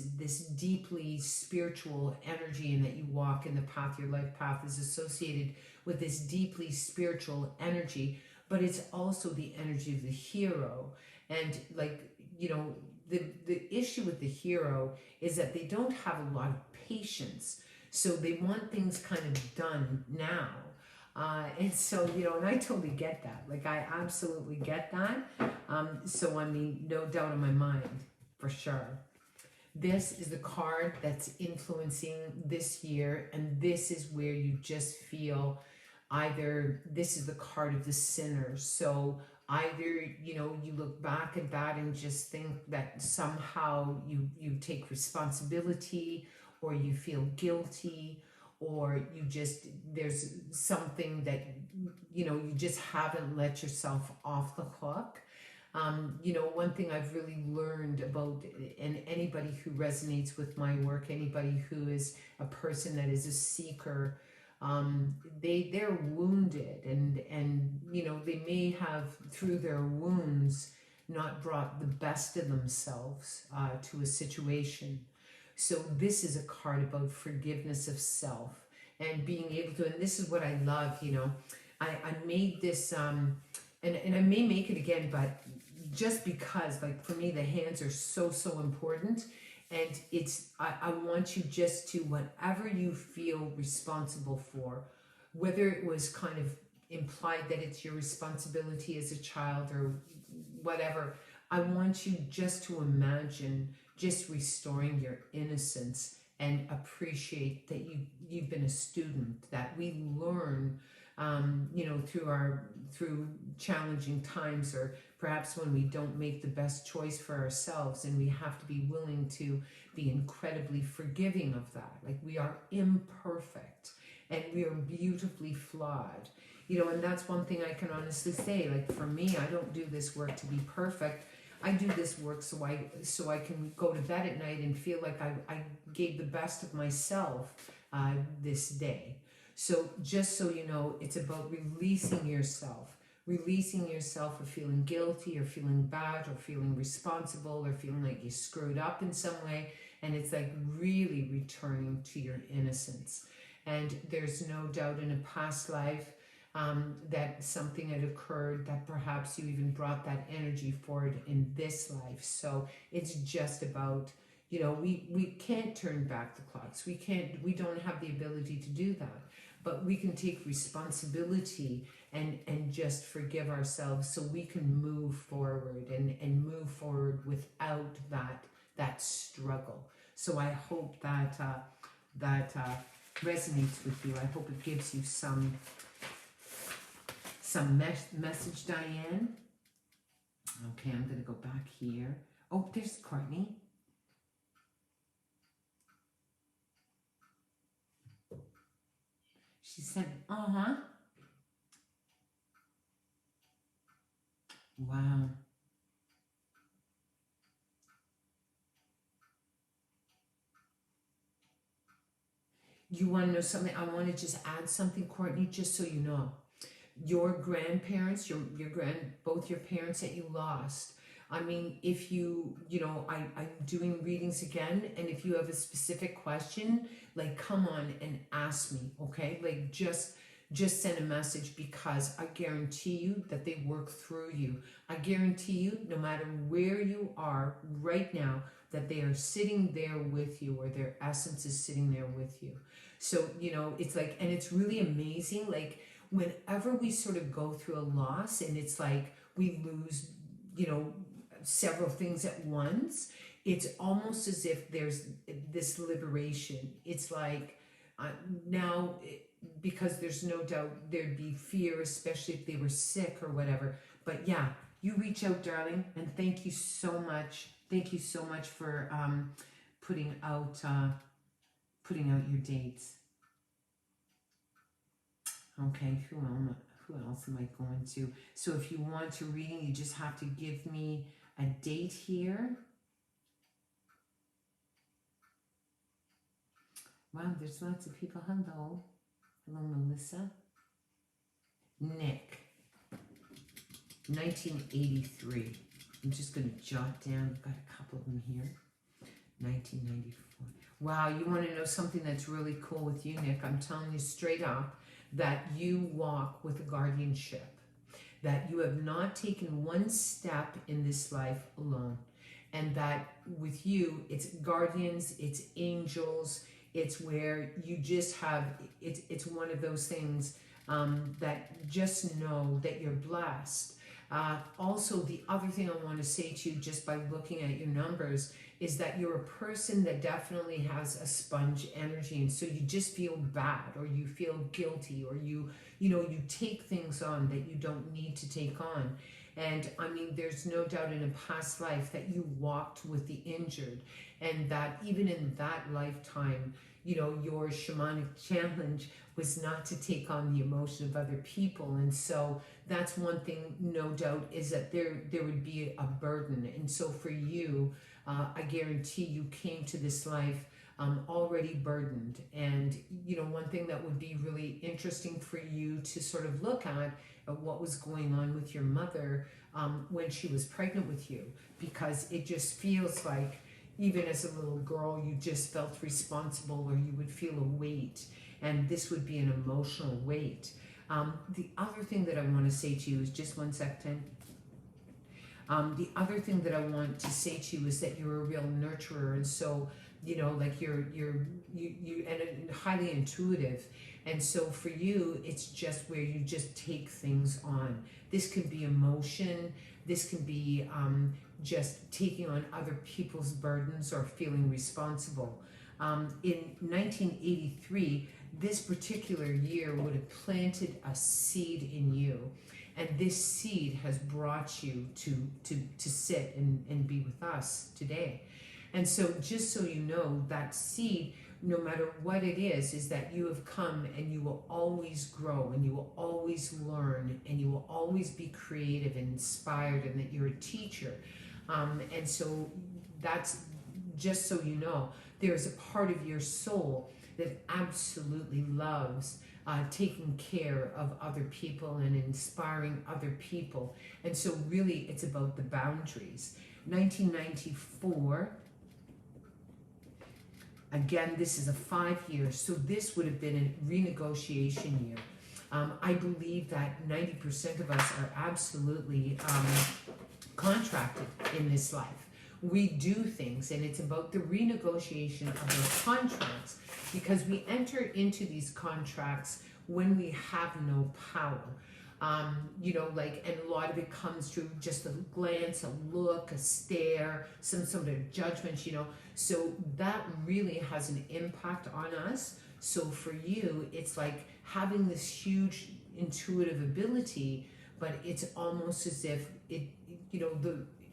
deeply spiritual energy, and that you walk in the path. Your life path is associated with this deeply spiritual energy, but it's also the energy of the hero. And, like, you know, the issue with the hero is that they don't have a lot of patience. So they want things kind of done now. And so, and I totally get that. Like, I absolutely get that. So, I mean, no doubt in my mind, for sure. This is the card that's influencing this year, and this is where you just feel either this is the card of the sinner. So either you look back at that and just think that somehow you take responsibility, or you feel guilty, or there's something that you just haven't let yourself off the hook. One thing I've really learned about, and anybody who resonates with my work, anybody who is a person that is a seeker, they're wounded, and they may have, through their wounds, not brought the best of themselves to a situation. So this is a card about forgiveness of self and being able to, and this is what I love, I made this, and I may make it again, but just because, like, for me, the hands are so important. And I want you just to, whatever you feel responsible for, whether it was kind of implied that it's your responsibility as a child or whatever, I want you just to imagine just restoring your innocence and appreciate that you've been a student, that we learn, through challenging times, or perhaps when we don't make the best choice for ourselves, and we have to be willing to be incredibly forgiving of that. Like, we are imperfect and we are beautifully flawed, and that's one thing I can honestly say. Like, for me, I don't do this work to be perfect. I do this work so I can go to bed at night and feel like I gave the best of myself this day. So just so you know, it's about releasing yourself of feeling guilty, or feeling bad, or feeling responsible, or feeling like you screwed up in some way. And it's like really returning to your innocence. And there's no doubt in a past life that something had occurred, that perhaps you even brought that energy forward in this life. So it's just about, we can't turn back the clocks. We don't have the ability to do that. But we can take responsibility and just forgive ourselves, so we can move forward and move forward without that struggle. So I hope that resonates with you. I hope it gives you some message, Diane. Okay, I'm going to go back here. Oh, there's Courtney. She said, uh-huh. Wow. You want to know something? I want to just add something, Courtney, just so you know. Your grandparents, both your parents that you lost, I mean, if I'm doing readings again, and if you have a specific question, like, come on and ask me, okay? Like, just send a message, because I guarantee you that they work through you. I guarantee you, no matter where you are right now, that they are sitting there with you, or their essence is sitting there with you. So, it's like, and it's really amazing, like, whenever we sort of go through a loss, and it's like we lose, several things at once, it's almost as if there's this liberation. It's like now, because there's no doubt there'd be fear, especially if they were sick or whatever. But yeah, you reach out, darling, and thank you so much. Thank you so much for putting out your dates. Okay, who else am I going to? So if you want to read, you just have to give me a date here. Wow, there's lots of people. Hello, Melissa. Nick, 1983. I'm just going to jot down. I've got a couple of them here. 1994. Wow, you want to know something that's really cool with you, Nick? I'm telling you straight up that you walk with a guardianship, that you have not taken one step in this life alone, and that with you, it's guardians, it's angels, it's where you just have, it's one of those things, that just know that you're blessed. Also, the other thing I want to say to you just by looking at your numbers is that you're a person that definitely has a sponge energy, and so you just feel bad or you feel guilty, or you take things on that you don't need to take on. And I mean, there's no doubt in a past life that you walked with the injured, and that even in that lifetime, your shamanic challenge was not to take on the emotion of other people. And so that's one thing, no doubt, is that there would be a burden. And so for you, I guarantee you came to this life already burdened. And one thing that would be really interesting for you to sort of look at what was going on with your mother when she was pregnant with you, because it just feels like even as a little girl you just felt responsible, or you would feel a weight, and this would be an emotional weight. The other thing that I want to say to you is, just one second. The other thing that I want to say to you is that you're a real nurturer, and so like you and highly intuitive, and so for you it's just where you just take things on. This can be emotion, this can be just taking on other people's burdens or feeling responsible. In 1983, this particular year would have planted a seed in you, and this seed has brought you to sit and be with us today. And so just so you know, that seed, no matter what it is that you have come, and you will always grow, and you will always learn, and you will always be creative and inspired, and that you're a teacher. And so that's just so you know, there's a part of your soul that absolutely loves taking care of other people and inspiring other people. And so really it's about the boundaries. 1994, again, this is a 5 year, so this would have been a renegotiation year. I believe that 90% of us are absolutely contracted in this life. We do things, and it's about the renegotiation of our contracts, because we enter into these contracts when we have no power. And a lot of it comes through just a glance, a look, a stare, some sort of judgment, so that really has an impact on us. So for you, it's like having this huge intuitive ability, but it's almost as if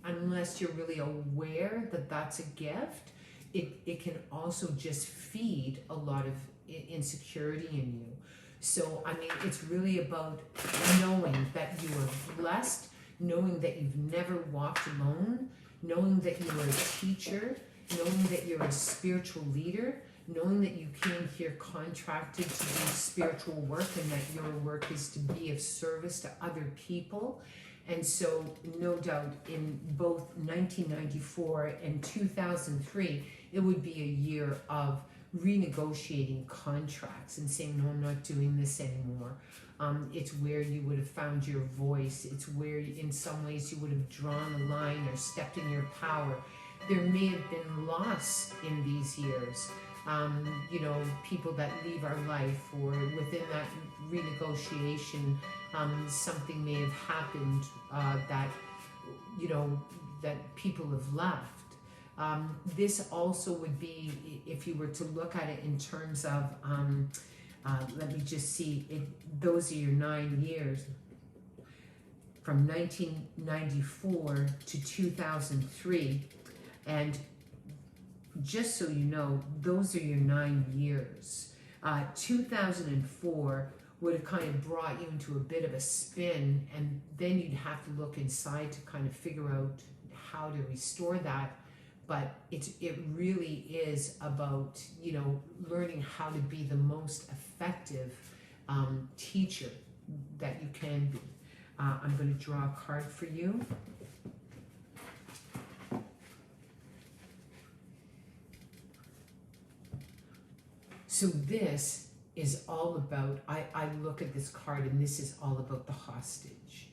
unless you're really aware that that's a gift, it can also just feed a lot of insecurity in you. So, I mean, it's really about knowing that you are blessed, knowing that you've never walked alone, knowing that you are a teacher, knowing that you're a spiritual leader, knowing that you came here contracted to do spiritual work, and that your work is to be of service to other people. And so, no doubt, in both 1994 and 2003, it would be a year of renegotiating contracts and saying, no, I'm not doing this anymore. It's where you would have found your voice. It's where, in some ways, you would have drawn a line or stepped in your power. There may have been loss in these years. People that leave our life, or within that renegotiation, something may have happened that people have left. This also would be, if you were to look at it in terms of, let me just see, those are your 9 years, from 1994 to 2003, and just so you know, those are your 9 years. 2004 would have kind of brought you into a bit of a spin, and then you'd have to look inside to kind of figure out how to restore that. But it really is about, learning how to be the most effective teacher that you can be. I'm going to draw a card for you. So this is all about, I look at this card, and this is all about the hostage.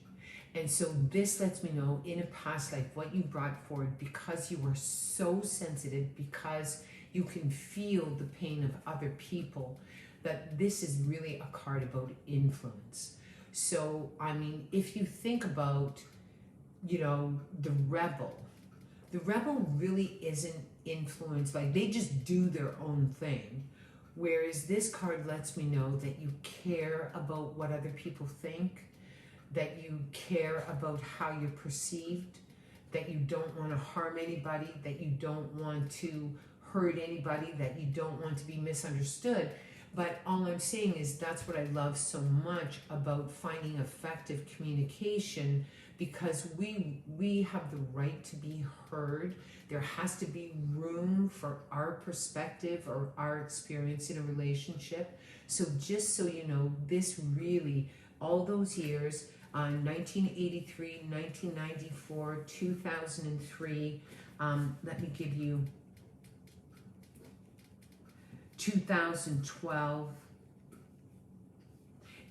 And so this lets me know, in a past life, what you brought forward, because you were so sensitive, because You can feel the pain of other people. That this is really a card about influence. So, I mean, if you think about, the rebel really isn't influenced, like they just do their own thing. Whereas this card lets me know that you care about what other people think, that you care about how you're perceived, that you don't want to harm anybody, that you don't want to hurt anybody, that you don't want to be misunderstood. But all I'm saying is that's what I love so much about finding effective communication, because we have the right to be heard. There has to be room for our perspective or our experience in a relationship. So just so you know, this really, all those years, 1983, 1994, 2003, let me give you 2012,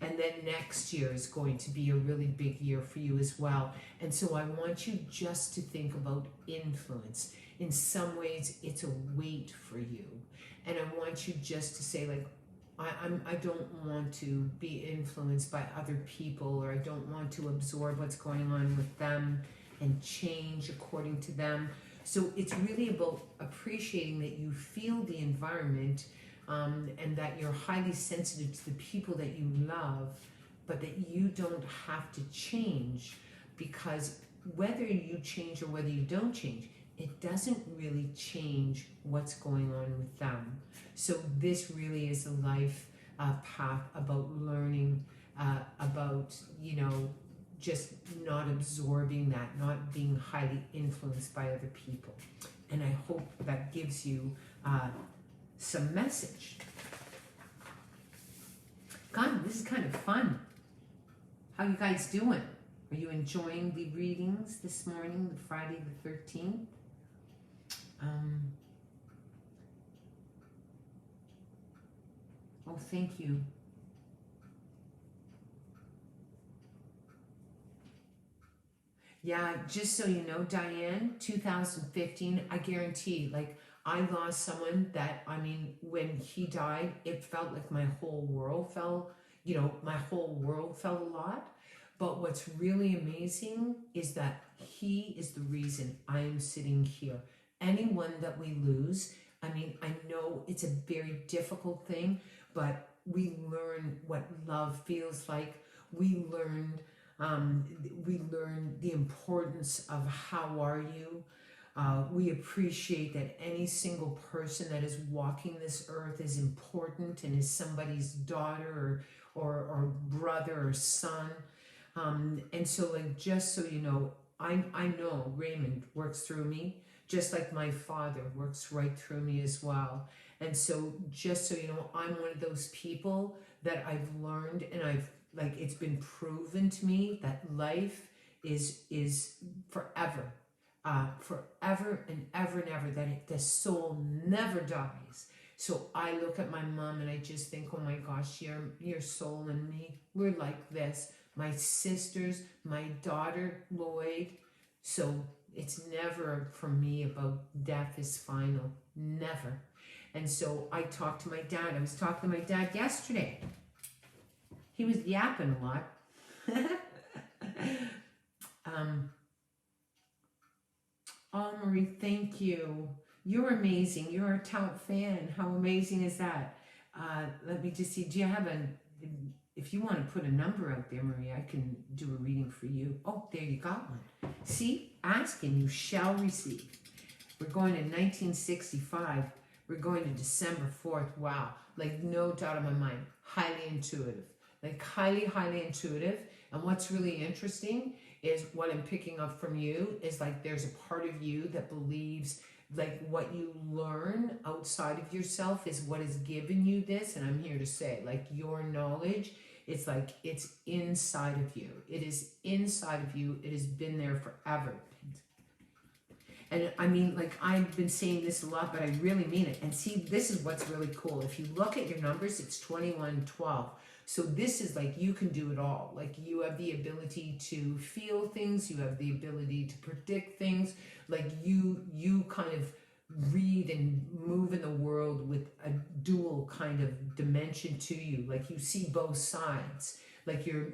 and then next year is going to be a really big year for you as well. And so I want you just to think about influence. In some ways, it's a weight for you. And I want you just to say, like, I don't want to be influenced by other people, or I don't want to absorb what's going on with them and change according to them. So it's really about appreciating that you feel the environment, and that you're highly sensitive to the people that you love, but that you don't have to change, because whether you change or whether you don't change, it doesn't really change what's going on with them. So this really is a life path about learning, about, just not absorbing that, not being highly influenced by other people. And I hope that gives you some message. God, this is kind of fun. How you guys doing? Are you enjoying the readings this morning, the Friday the 13th? Oh, thank you. Yeah, just so you know, Diane, 2015, I guarantee, like, I lost someone that, I mean, when he died, it felt like my whole world fell, my whole world fell a lot. But what's really amazing is that he is the reason I am sitting here. Anyone that we lose, I mean, I know it's a very difficult thing, but we learn what love feels like. We learned the importance of how are you. We appreciate that any single person that is walking this earth is important and is somebody's daughter or brother or son. And so, like, just so you know, I know Raymond works through me, just like my father works right through me as well. And so, just so you know, I'm one of those people that I've learned, and it's been proven to me that life is forever. Forever and ever and ever, that the soul never dies. So I look at my mom and I just think, oh my gosh, your soul and me, we're like this. My sisters, my daughter, Lloyd. So it's never for me about death is final. Never. And so I talked to my dad. I was talking to my dad yesterday. He was yapping a lot. Oh, Marie, thank you. You're amazing. You're a tout fan. How amazing is that? Let me just see. Do you have if you want to put a number out there, Marie, I can do a reading for you. Oh, there you got one. See? Ask and you shall receive. We're going to 1965. We're going to December 4th. Wow. Like, no doubt in my mind. Highly intuitive. Like, highly, highly intuitive. And what's really interesting is what I'm picking up from you is, like, there's a part of you that believes, like, what you learn outside of yourself is what has given you this. And I'm here to say, like, your knowledge, it's like it's inside of you. It is inside of you. It has been there forever. And I mean, like, I've been saying this a lot, but I really mean it. And see, this is what's really cool. If you look at your numbers, it's 2112. So this is like, you can do it all. Like, you have the ability to feel things. You have the ability to predict things. Like, you kind of read and move in the world with a dual kind of dimension to you. Like you see both sides. Like you're,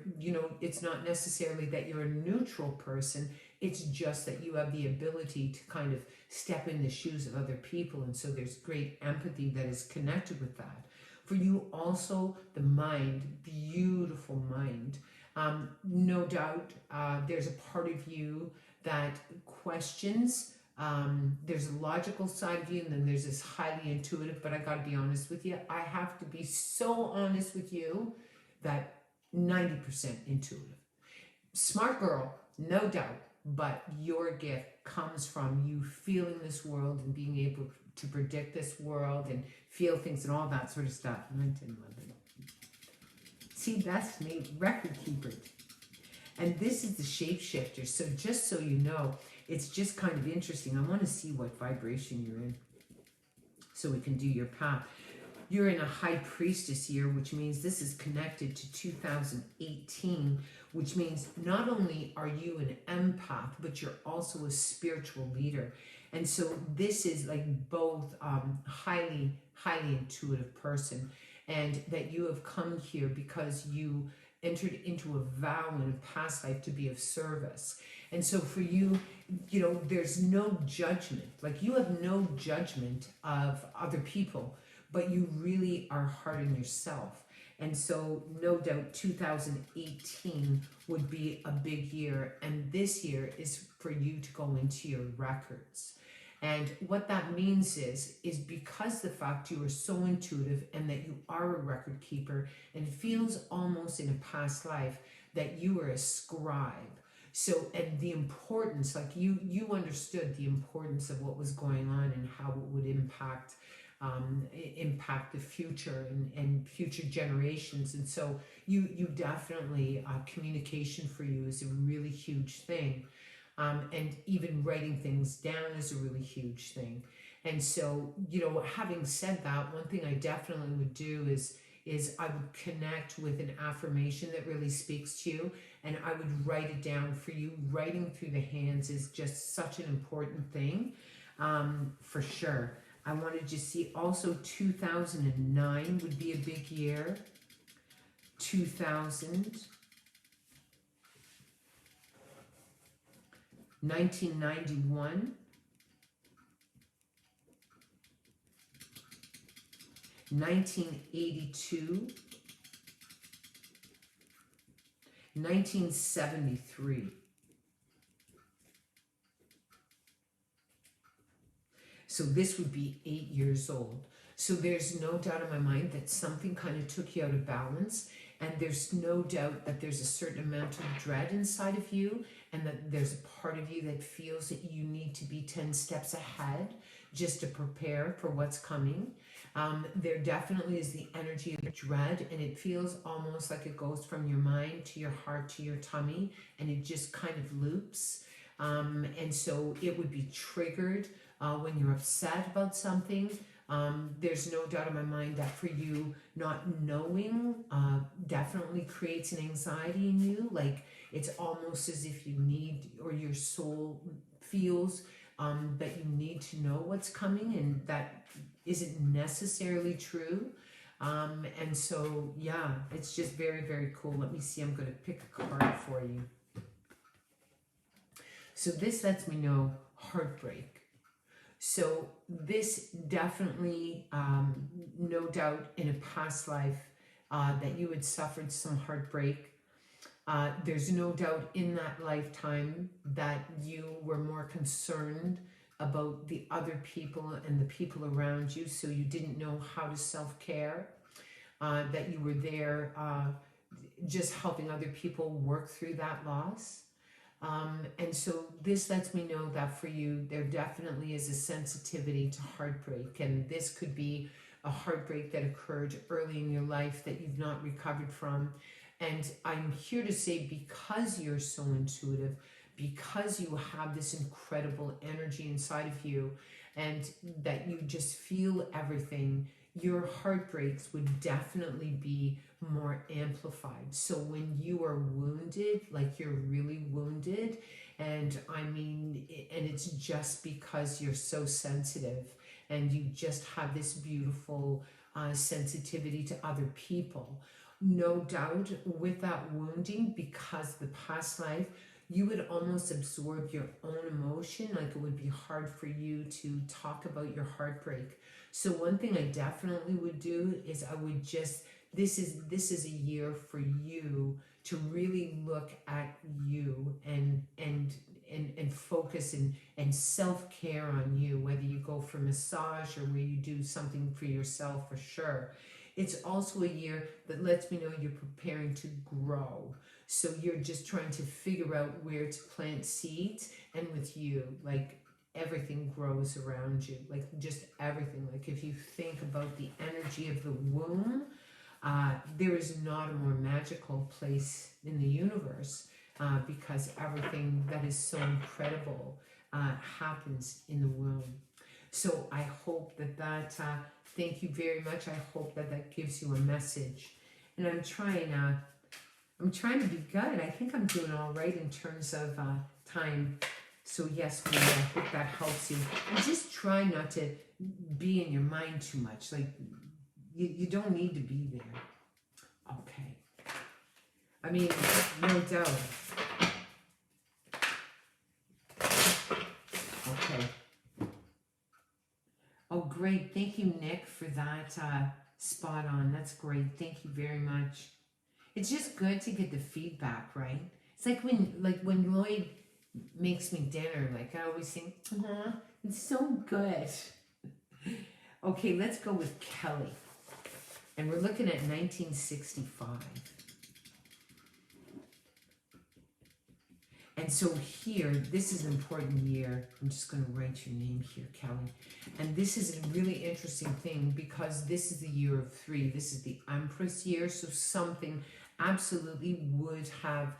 it's not necessarily that you're a neutral person. It's just that you have the ability to kind of step in the shoes of other people. And so there's great empathy that is connected with that. For you also, the mind, beautiful mind. No doubt there's a part of you that questions. There's a logical side of you, and then there's this highly intuitive, but I gotta be honest with you. I have to be so honest with you that 90% intuitive. Smart girl, no doubt, but your gift comes from you feeling this world and being able to predict this world and feel things and all that sort of stuff. 1911. See, that's me, record keeper. And this is the shapeshifter. So just so you know, it's just kind of interesting. I want to see what vibration you're in so we can do your path. You're in a high priestess year, which means this is connected to 2018, which means not only are you an empath, but you're also a spiritual leader. And so this is like both highly intuitive person, and that you have come here because you entered into a vow in a past life to be of service. And so for you, there's no judgment. Like you have no judgment of other people, but you really are hard on yourself. And so no doubt 2018 would be a big year. And this year is for you to go into your records. And what that means is because the fact you are so intuitive and that you are a record keeper, and it feels almost in a past life that you were a scribe. So, and the importance, like you understood the importance of what was going on and how it would impact the future and future generations. And so you definitely, communication for you is a really huge thing. And even writing things down is a really huge thing. And so, having said that, one thing I definitely would do is I would connect with an affirmation that really speaks to you, and I would write it down for you. Writing through the hands is just such an important thing, for sure. I want to just see also 2009 would be a big year. 2000. 1991, 1982, 1973. So this would be 8 years old. So there's no doubt in my mind that something kind of took you out of balance, and there's no doubt that there's a certain amount of dread inside of you, and that there's a part of you that feels that you need to be 10 steps ahead just to prepare for what's coming. There definitely is the energy of dread, and it feels almost like it goes from your mind to your heart to your tummy, and it just kind of loops. And so it would be triggered when you're upset about something. There's no doubt in my mind that for you, not knowing definitely creates an anxiety in you. Like it's almost as if you need, or your soul feels that you need to know what's coming, and that isn't necessarily true. And so, yeah, it's just very, very cool. Let me see, I'm going to pick a card for you. So this lets me know heartbreak. So this definitely, no doubt in a past life that you had suffered some heartbreak. There's no doubt in that lifetime that you were more concerned about the other people and the people around you, so you didn't know how to self-care, that you were there just helping other people work through that loss. And so this lets me know that for you, there definitely is a sensitivity to heartbreak. And this could be a heartbreak that occurred early in your life that you've not recovered from. And I'm here to say, because you're so intuitive, because you have this incredible energy inside of you, and that you just feel everything, your heartbreaks would definitely be more amplified. So when you are wounded, like you're really wounded, and I mean, and it's just because you're so sensitive and you just have this beautiful sensitivity to other people. No doubt with that wounding, because the past life, you would almost absorb your own emotion. Like it would be hard for you to talk about your heartbreak. So one thing I definitely would do is I would just, this is a year for you to really look at you and focus and self-care on you, whether you go for massage or where you do something for yourself for sure. It's also a year that lets me know you're preparing to grow. So you're just trying to figure out where to plant seeds, and with you, like everything grows around you, like just everything. Like if you think about the energy of the womb, there is not a more magical place in the universe, because everything that is so incredible happens in the womb. So I hope that thank you very much. I hope that gives you a message. And I'm trying to be good. I think I'm doing all right in terms of time. So yes, I hope that helps you. And just try not to be in your mind too much. Like you don't need to be there. Okay. I mean, no doubt. Okay. Oh, great. Thank you, Nick, for that spot on. That's great. Thank you very much. It's just good to get the feedback, right? It's like when Lloyd makes me dinner, like I always think, it's so good. Okay, let's go with Kelly. And we're looking at 1965. And so here, this is an important year. I'm just going to write your name here, Kelly. And this is a really interesting thing because this is the year of 3. This is the Empress year. So something absolutely would have,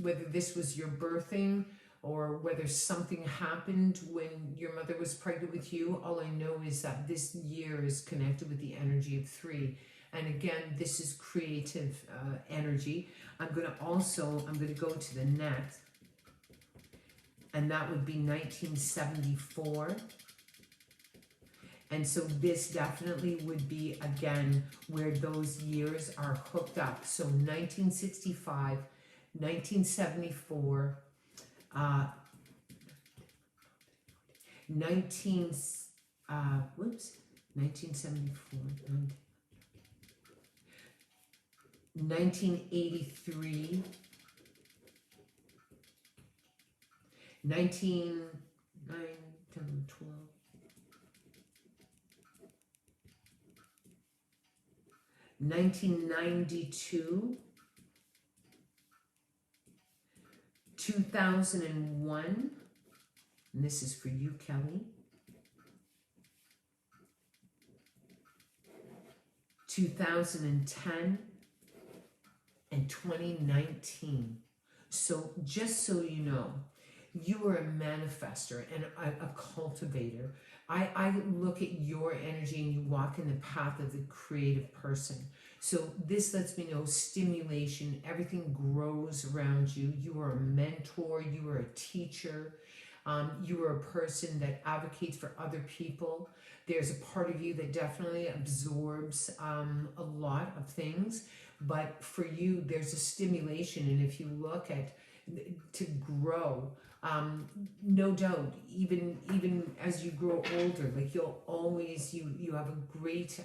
whether this was your birthing or whether something happened when your mother was pregnant with you. All I know is that this year is connected with the energy of 3. And again, this is creative energy. I'm going to go to the next. And that would be 1974. And so this definitely would be, again, where those years are hooked up. So 1965, 1974, 1974, 1983, 1992, 2001, and this is for you, Kelly, 2010, and 2019. So just so you know, you are a manifester and a cultivator. I look at your energy and you walk in the path of the creative person. So this lets me know stimulation, everything grows around you. You are a mentor, you are a teacher, you are a person that advocates for other people. There's a part of you that definitely absorbs a lot of things, but for you, there's a stimulation. And if you look at to grow, no doubt, even as you grow older, like you'll always, you have a great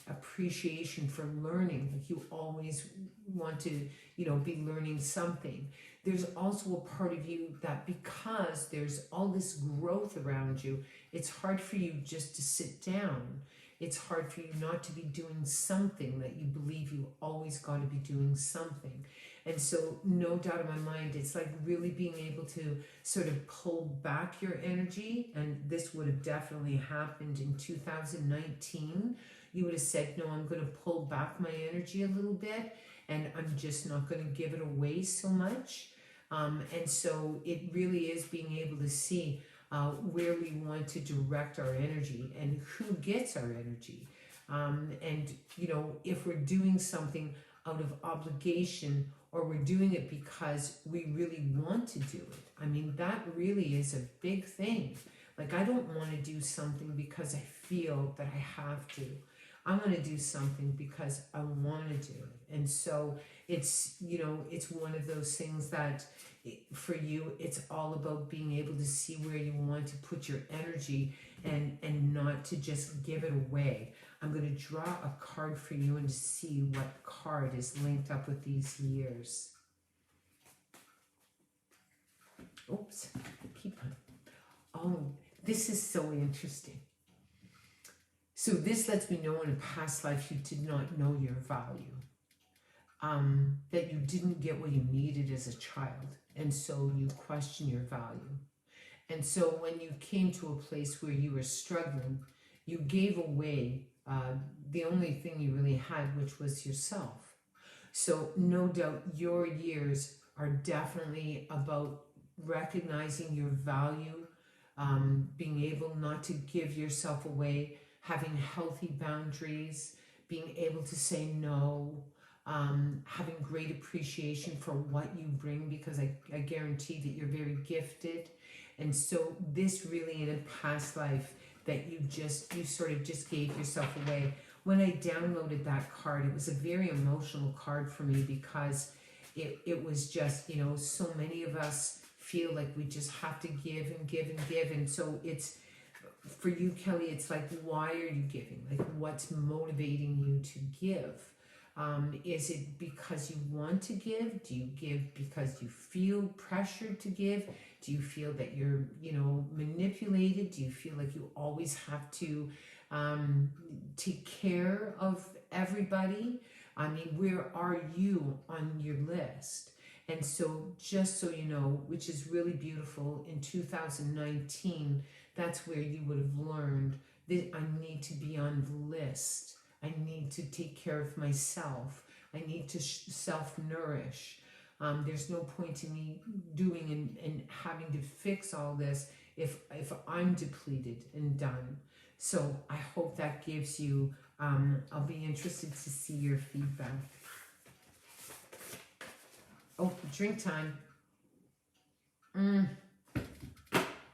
appreciation for learning. Like you always want to, be learning something. There's also a part of you that because there's all this growth around you, it's hard for you just to sit down. It's hard for you not to be doing something that you believe you always got to be doing something. And so no doubt in my mind, it's like really being able to sort of pull back your energy. And this would have definitely happened in 2019. You would have said, no, I'm going to pull back my energy a little bit and I'm just not going to give it away so much. And so it really is being able to see, where we want to direct our energy and who gets our energy. And, you know, if we're doing something out of obligation or we're doing it because we really want to do it. I mean, that really is a big thing. Like, I don't want to do something because I feel that I have to. I'm going to do something because I want to do it. And so it's, you know, it's one of those things that for you, it's all about being able to see where you want to put your energy and not to just give it away. I'm going to draw a card for you and see what card is linked up with these years. Oops, keep on. Oh, this is so interesting. So this lets me know in a past life you did not know your value. That you didn't get what you needed as a child. And so you question your value. And so when you came to a place where you were struggling, you gave away the only thing you really had, which was yourself. So no doubt your years are definitely about recognizing your value, being able not to give yourself away, having healthy boundaries, being able to say no, having great appreciation for what you bring, because I guarantee that you're very gifted. And so this really in a past life that you sort of just gave yourself away. When I downloaded that card, it was a very emotional card for me because it was just, you know, so many of us feel like we just have to give and give and give. And so it's, for you, Kelly, it's like, why are you giving? Like, what's motivating you to give? Is it because you want to give? Do you give because you feel pressured to give? Do you feel that you're, you know, manipulated? Do you feel like you always have to take care of everybody? I mean, where are you on your list? And so just so you know, which is really beautiful, in 2019, that's where you would have learned that I need to be on the list. I need to take care of myself. I need to self-nourish. There's no point in me doing and having to fix all this if I'm depleted and done. So I hope that gives you, I'll be interested to see your feedback. Oh, drink time.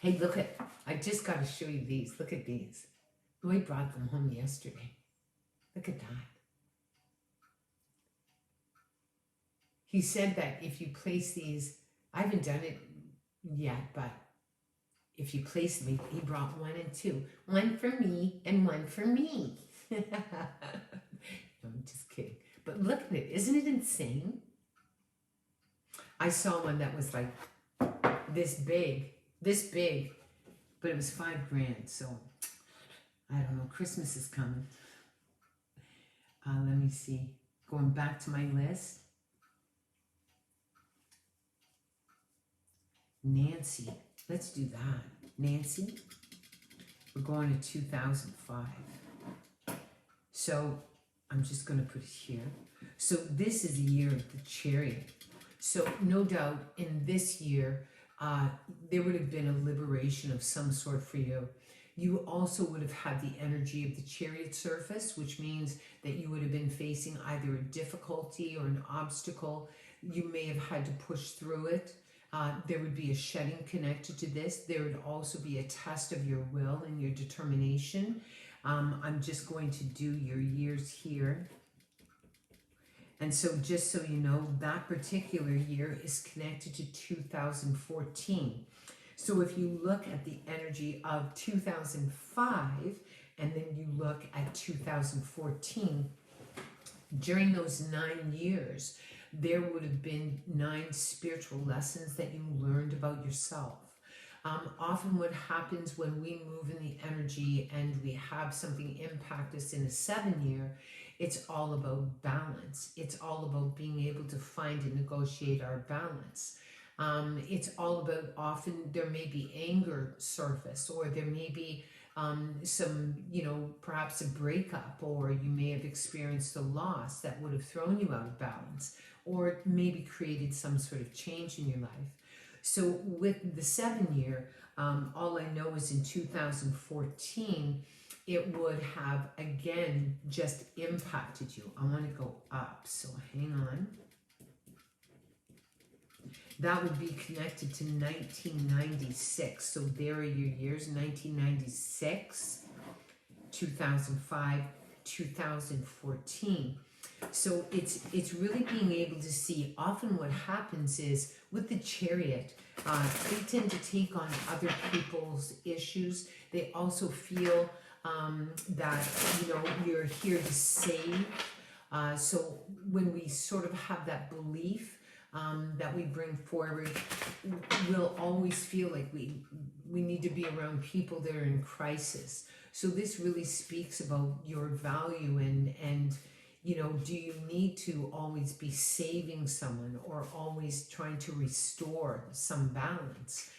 Hey, look at, I just got to show you these. Look at these. Lloyd brought them home yesterday. Look at that. He said that if you place these, I haven't done it yet, but if you place them, he brought 1 and 2. 1 for me and 1 for me. No, I'm just kidding. But look at it. Isn't it insane? I saw one that was like this big, but it was $5,000. So I don't know. Christmas is coming. Let me see. Going back to my list. Nancy. Let's do that. Nancy. We're going to 2005. So I'm just going to put it here. So this is the year of the Chariot. So no doubt in this year, there would have been a liberation of some sort for you. You also would have had the energy of the Chariot surface, which means that you would have been facing either a difficulty or an obstacle. You may have had to push through it. There would be a shedding connected to this. There would also be a test of your will and your determination. I'm just going to do your years here. And so just so you know, that particular year is connected to 2014. So if you look at the energy of 2005 and then you look at 2014, during those 9 years, there would have been 9 spiritual lessons that you learned about yourself. Often what happens when we move in the energy and we have something impact us in a 7 year, it's all about balance. It's all about being able to find and negotiate our balance. It's all about, often there may be anger surface, or there may be some, you know, perhaps a breakup, or you may have experienced a loss that would have thrown you out of balance, or maybe created some sort of change in your life. So with the 7 year, All I know is in 2014, it would have again just impacted you. I want to go up, so hang on. That would be connected to 1996. So there are your years: 1996, 2005, 2014. So it's really being able to see. Often what happens is with the Chariot, they tend to take on other people's issues. They also feel that, you know, you're here to save. So when we sort of have that belief that we bring forward, we'll always feel like we need to be around people that are in crisis. So this really speaks about your value and you know, do you need to always be saving someone or always trying to restore some balance?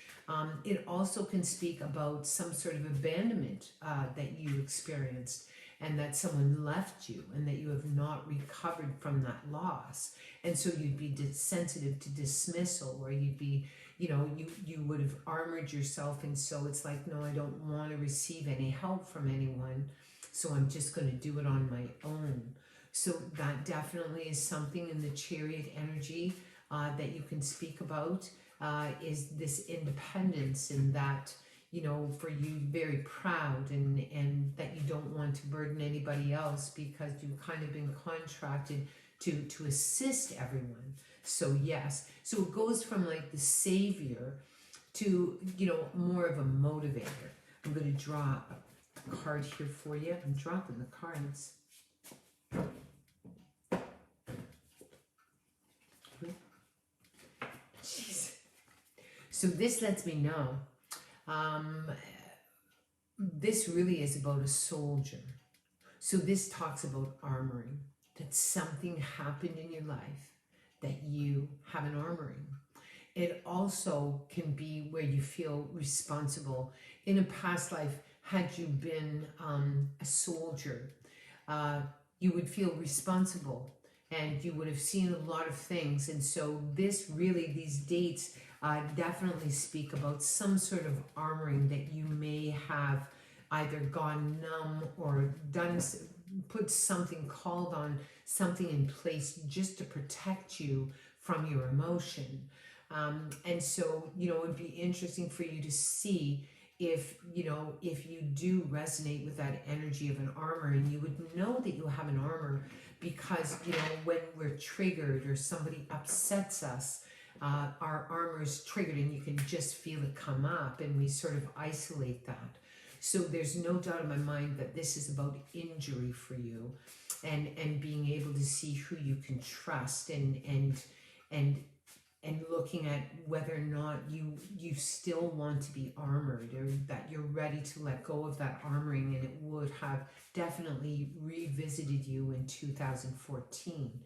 It also can speak about some sort of abandonment that you experienced, and that someone left you and that you have not recovered from that loss. And so you'd be sensitive to dismissal, or you'd be, you know, you would have armored yourself. And so it's like, no, I don't want to receive any help from anyone, so I'm just going to do it on my own. So that definitely is something in the Chariot energy that you can speak about, is this independence, and that, you know, for you, very proud, and that you don't want to burden anybody else because you've kind of been contracted to assist everyone. So yes, so it goes from like the savior to, you know, more of a motivator. I'm going to draw a card here for you. I'm dropping the cards. Jeez. So this lets me know this really is about a soldier. So this talks about armoring, that something happened in your life that you have an armoring. It also can be where you feel responsible. In a past life, had you been a soldier, you would feel responsible, and you would have seen a lot of things. And so this really, these dates definitely speak about some sort of armoring that you may have either gone numb or done, put something, called on something in place just to protect you from your emotion. And so, you know, it would be interesting for you to see if, you know, if you do resonate with that energy of an armor, and you would know that you have an armor because, you know, when we're triggered or somebody upsets us, our armor is triggered and you can just feel it come up, and we sort of isolate that. So there's no doubt in my mind that this is about injury for you, and being able to see who you can trust, and looking at whether or not you still want to be armored, or that you're ready to let go of that armoring, and it would have definitely revisited you in 2014.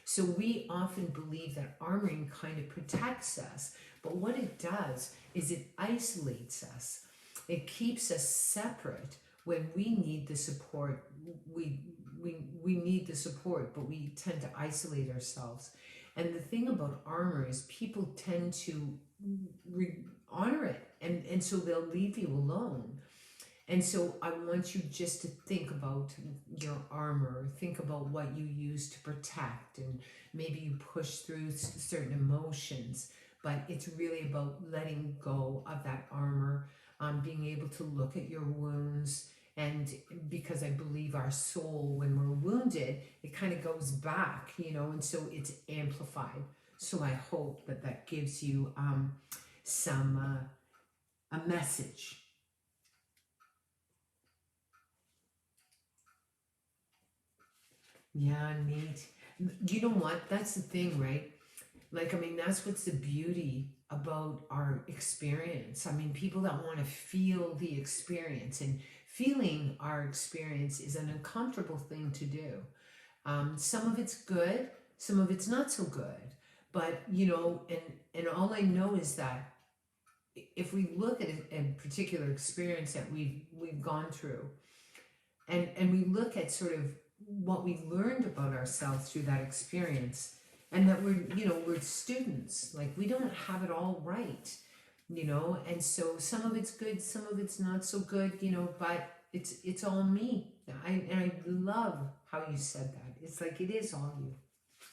So we often believe that armoring kind of protects us, but what it does is it isolates us. It keeps us separate when we need the support. We need the support, but we tend to isolate ourselves. And the thing about armor is people tend to honor it, and so they'll leave you alone. And so I want you just to think about your armor, think about what you use to protect, and maybe you push through certain emotions, but it's really about letting go of that armor, being able to look at your wounds. And because I believe our soul, when we're wounded, it kind of goes back, you know, and so it's amplified. So I hope that that gives you a message. Yeah, neat. You know what? That's the thing, right? Like, I mean, that's what's the beauty about our experience. I mean, people that want to feel the experience, and feeling our experience is an uncomfortable thing to do. Some of it's good, some of it's not so good. But, you know, and all I know is that if we look at a particular experience that we've gone through, and we look at sort of what we learned about ourselves through that experience, and that we're, you know, we're students, like we don't have it all right. you know. And so some of it's good, some of it's not so good, you know, but it's all me. I love how you said that. It's like it is all you.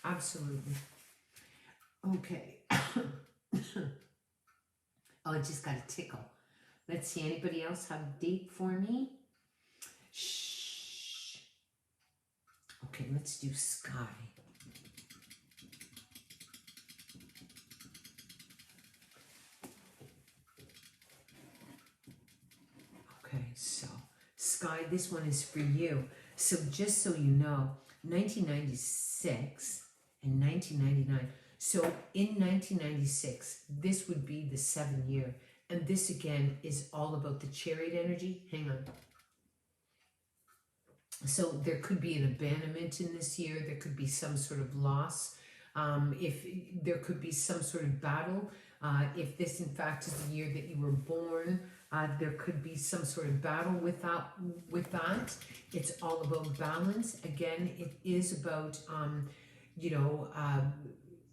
Absolutely. Okay. Oh, I just got a tickle. Let's see, anybody else have a date for me? Shh. Okay, let's do sky. Okay, so sky, this one is for you. So just so you know, 1996 and 1999. So in 1996, this would be the 7 year. And this again is all about the chariot energy. Hang on. So there could be an abandonment in this year. There could be some sort of loss. If there could be some sort of battle. If this in fact is the year that you were born, there could be some sort of battle with that. It's all about balance. Again, it is about, you know,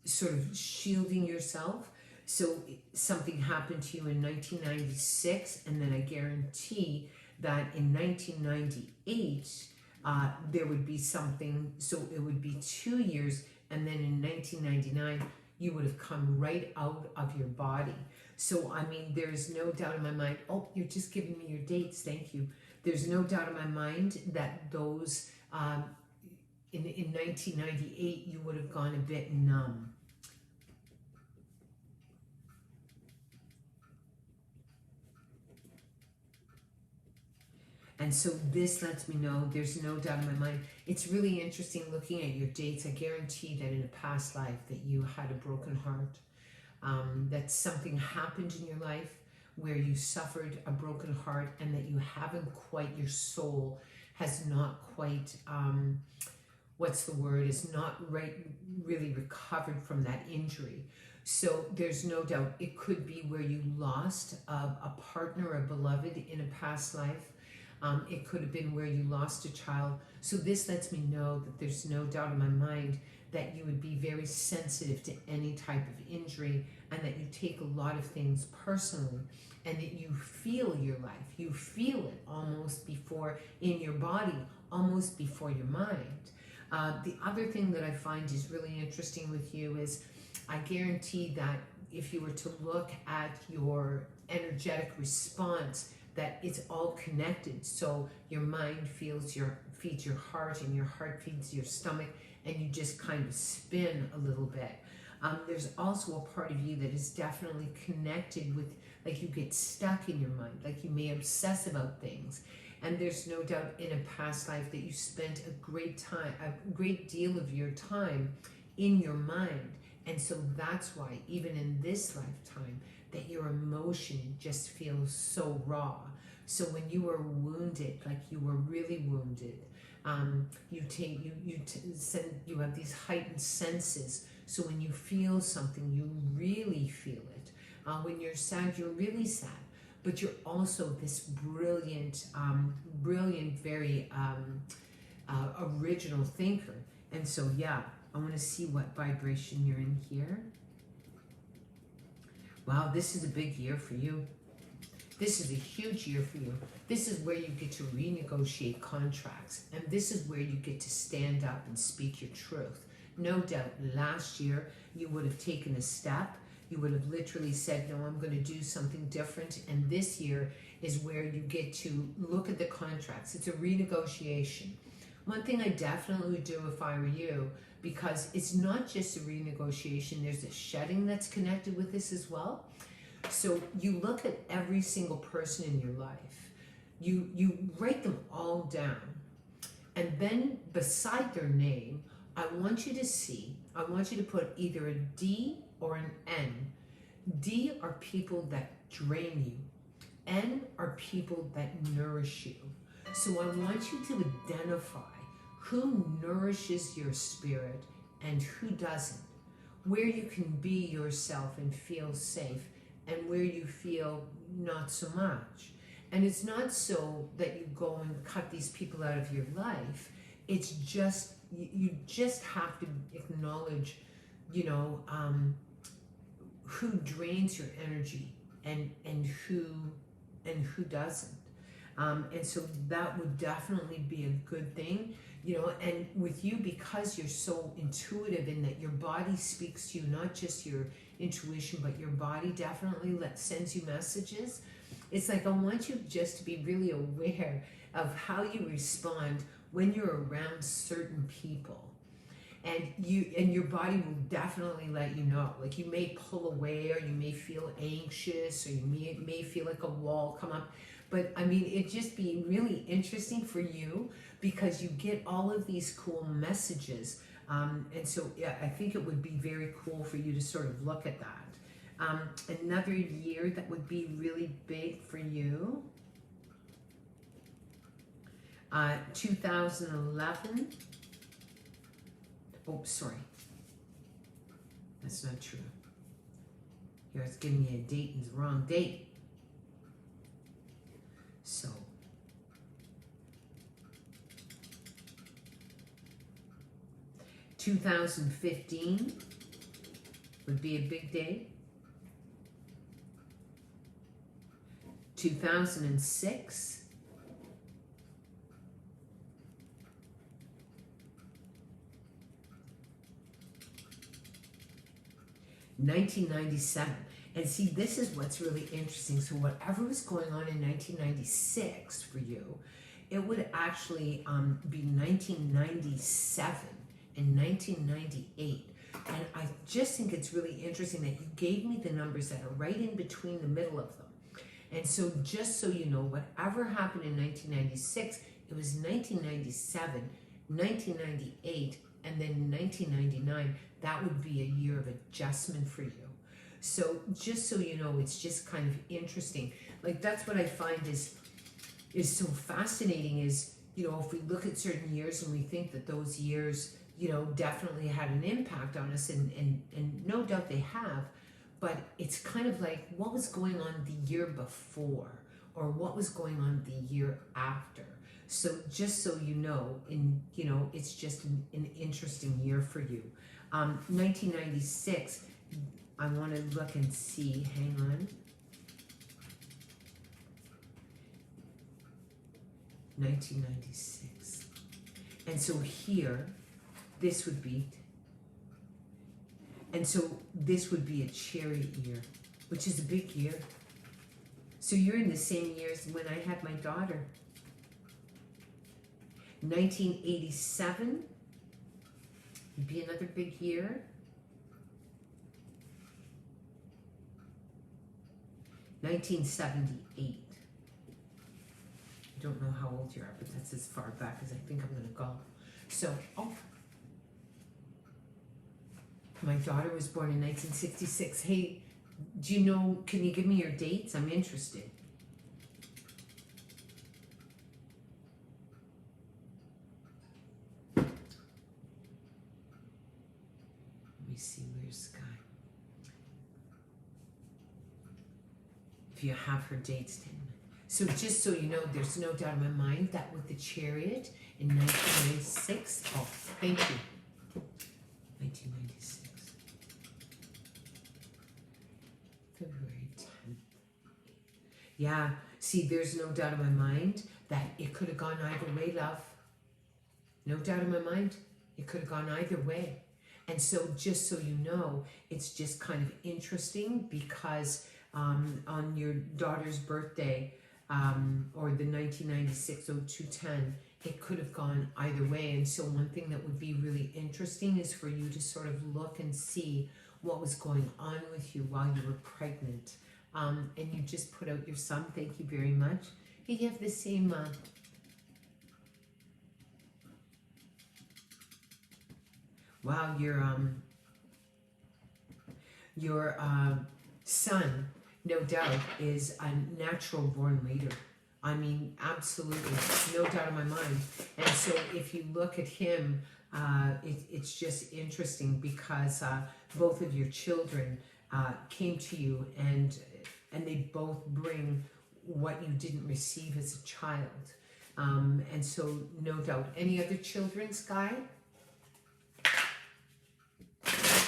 sort of shielding yourself. So something happened to you in 1996, and then I guarantee that in 1998, there would be something, so it would be 2 years, and then in 1999, you would have come right out of your body. So, I mean, there's no doubt in my mind, oh, you're just giving me your dates, thank you. There's no doubt in my mind that those, in 1998, you would have gone a bit numb. And so this lets me know there's no doubt in my mind. It's really interesting looking at your dates. I guarantee that in a past life that you had a broken heart, that something happened in your life where you suffered a broken heart, and that you haven't quite, your soul has not quite, what's the word, is not really recovered from that injury. So there's no doubt it could be where you lost a partner, a beloved in a past life. It could have been where you lost a child. So this lets me know that there's no doubt in my mind that you would be very sensitive to any type of injury, and that you take a lot of things personally, and that you feel your life. You feel it almost before in your body, almost before your mind. The other thing that I find is really interesting with you is I guarantee that if you were to look at your energetic response, that it's all connected. So your mind feeds your heart, and your heart feeds your stomach, and you just kind of spin a little bit. There's also a part of you that is definitely connected with, like, you get stuck in your mind, like you may obsess about things. And there's no doubt in a past life that you spent a great deal of your time in your mind. And so that's why even in this lifetime that your emotion just feels so raw. So when you were wounded, like you were really wounded, you have these heightened senses. So when you feel something, you really feel it. When you're sad, you're really sad. But you're also this brilliant, very original thinker. And so, yeah, I want to see what vibration you're in here. Wow, this is a big year for you. This is a huge year for you. This is where you get to renegotiate contracts. And this is where you get to stand up and speak your truth. No doubt last year you would have taken a step. You would have literally said, no, I'm going to do something different. And this year is where you get to look at the contracts. It's a renegotiation. One thing I definitely would do if I were you, because it's not just a renegotiation, there's a shedding that's connected with this as well. So you look at every single person in your life, you write them all down, and then beside their name, I want you to put either a D or an N. D are people that drain you. N are people that nourish you. So I want you to identify who nourishes your spirit and who doesn't, where you can be yourself and feel safe, and where you feel not so much. And it's not so that you go and cut these people out of your life. It's just, you just have to acknowledge, who drains your energy and who doesn't. And so that would definitely be a good thing, you know. And with you, because you're so intuitive in that your body speaks to you, not just your intuition, but your body definitely sends you messages. It's like I want you just to be really aware of how you respond when you're around certain people. And your body will definitely let you know. Like you may pull away, or you may feel anxious, or you may feel like a wall come up. But I mean, it'd just be really interesting for you because you get all of these cool messages. And so yeah, I think it would be very cool for you to sort of look at that. Another year that would be really big for you, 2011. Oh, sorry. That's not true. Here it's giving me a date and the wrong date. So, $2015 would be a big day. 2006. 1997. And see, this is what's really interesting. So whatever was going on in 1996 for you, it would actually be 1997 and 1998. And I just think it's really interesting that you gave me the numbers that are right in between the middle of them. And so just so you know, whatever happened in 1996, it was 1997, 1998, and then 1999. That would be a year of adjustment for you. So just so you know, it's just kind of interesting. Like that's what I find is so fascinating is, you know, if we look at certain years and we think that those years, you know, definitely had an impact on us, and no doubt they have, but it's kind of like what was going on the year before or what was going on the year after. So just so you know, it's just an interesting year for you. 1996, I want to look and see, hang on. 1996. And so here, this would be, and so this would be a chariot year, which is a big year. So you're in the same year as when I had my daughter. 1987 would be another big year. 1978. I don't know how old you are, but that's as far back as I think I'm going to go. So, my daughter was born in 1966. Hey, do you know, can you give me your dates? I'm interested. Let me see, where's Sky? If you have her dates, 10 minutes. So just so you know, there's no doubt in my mind that with the chariot in 1996, oh, thank you. 1996. February 10th. Yeah, see, there's no doubt in my mind that it could have gone either way, love. No doubt in my mind, it could have gone either way. And so just so you know, it's just kind of interesting because on your daughter's birthday, or the 1996-02-10, it could have gone either way. And so one thing that would be really interesting is for you to sort of look and see what was going on with you while you were pregnant. And you just put out your son. Thank you very much. You have the same... wow, your son, no doubt, is a natural born leader. I mean, absolutely, no doubt in my mind. And so if you look at him, it's just interesting because both of your children came to you and they both bring what you didn't receive as a child. And so no doubt. Any other children, Sky?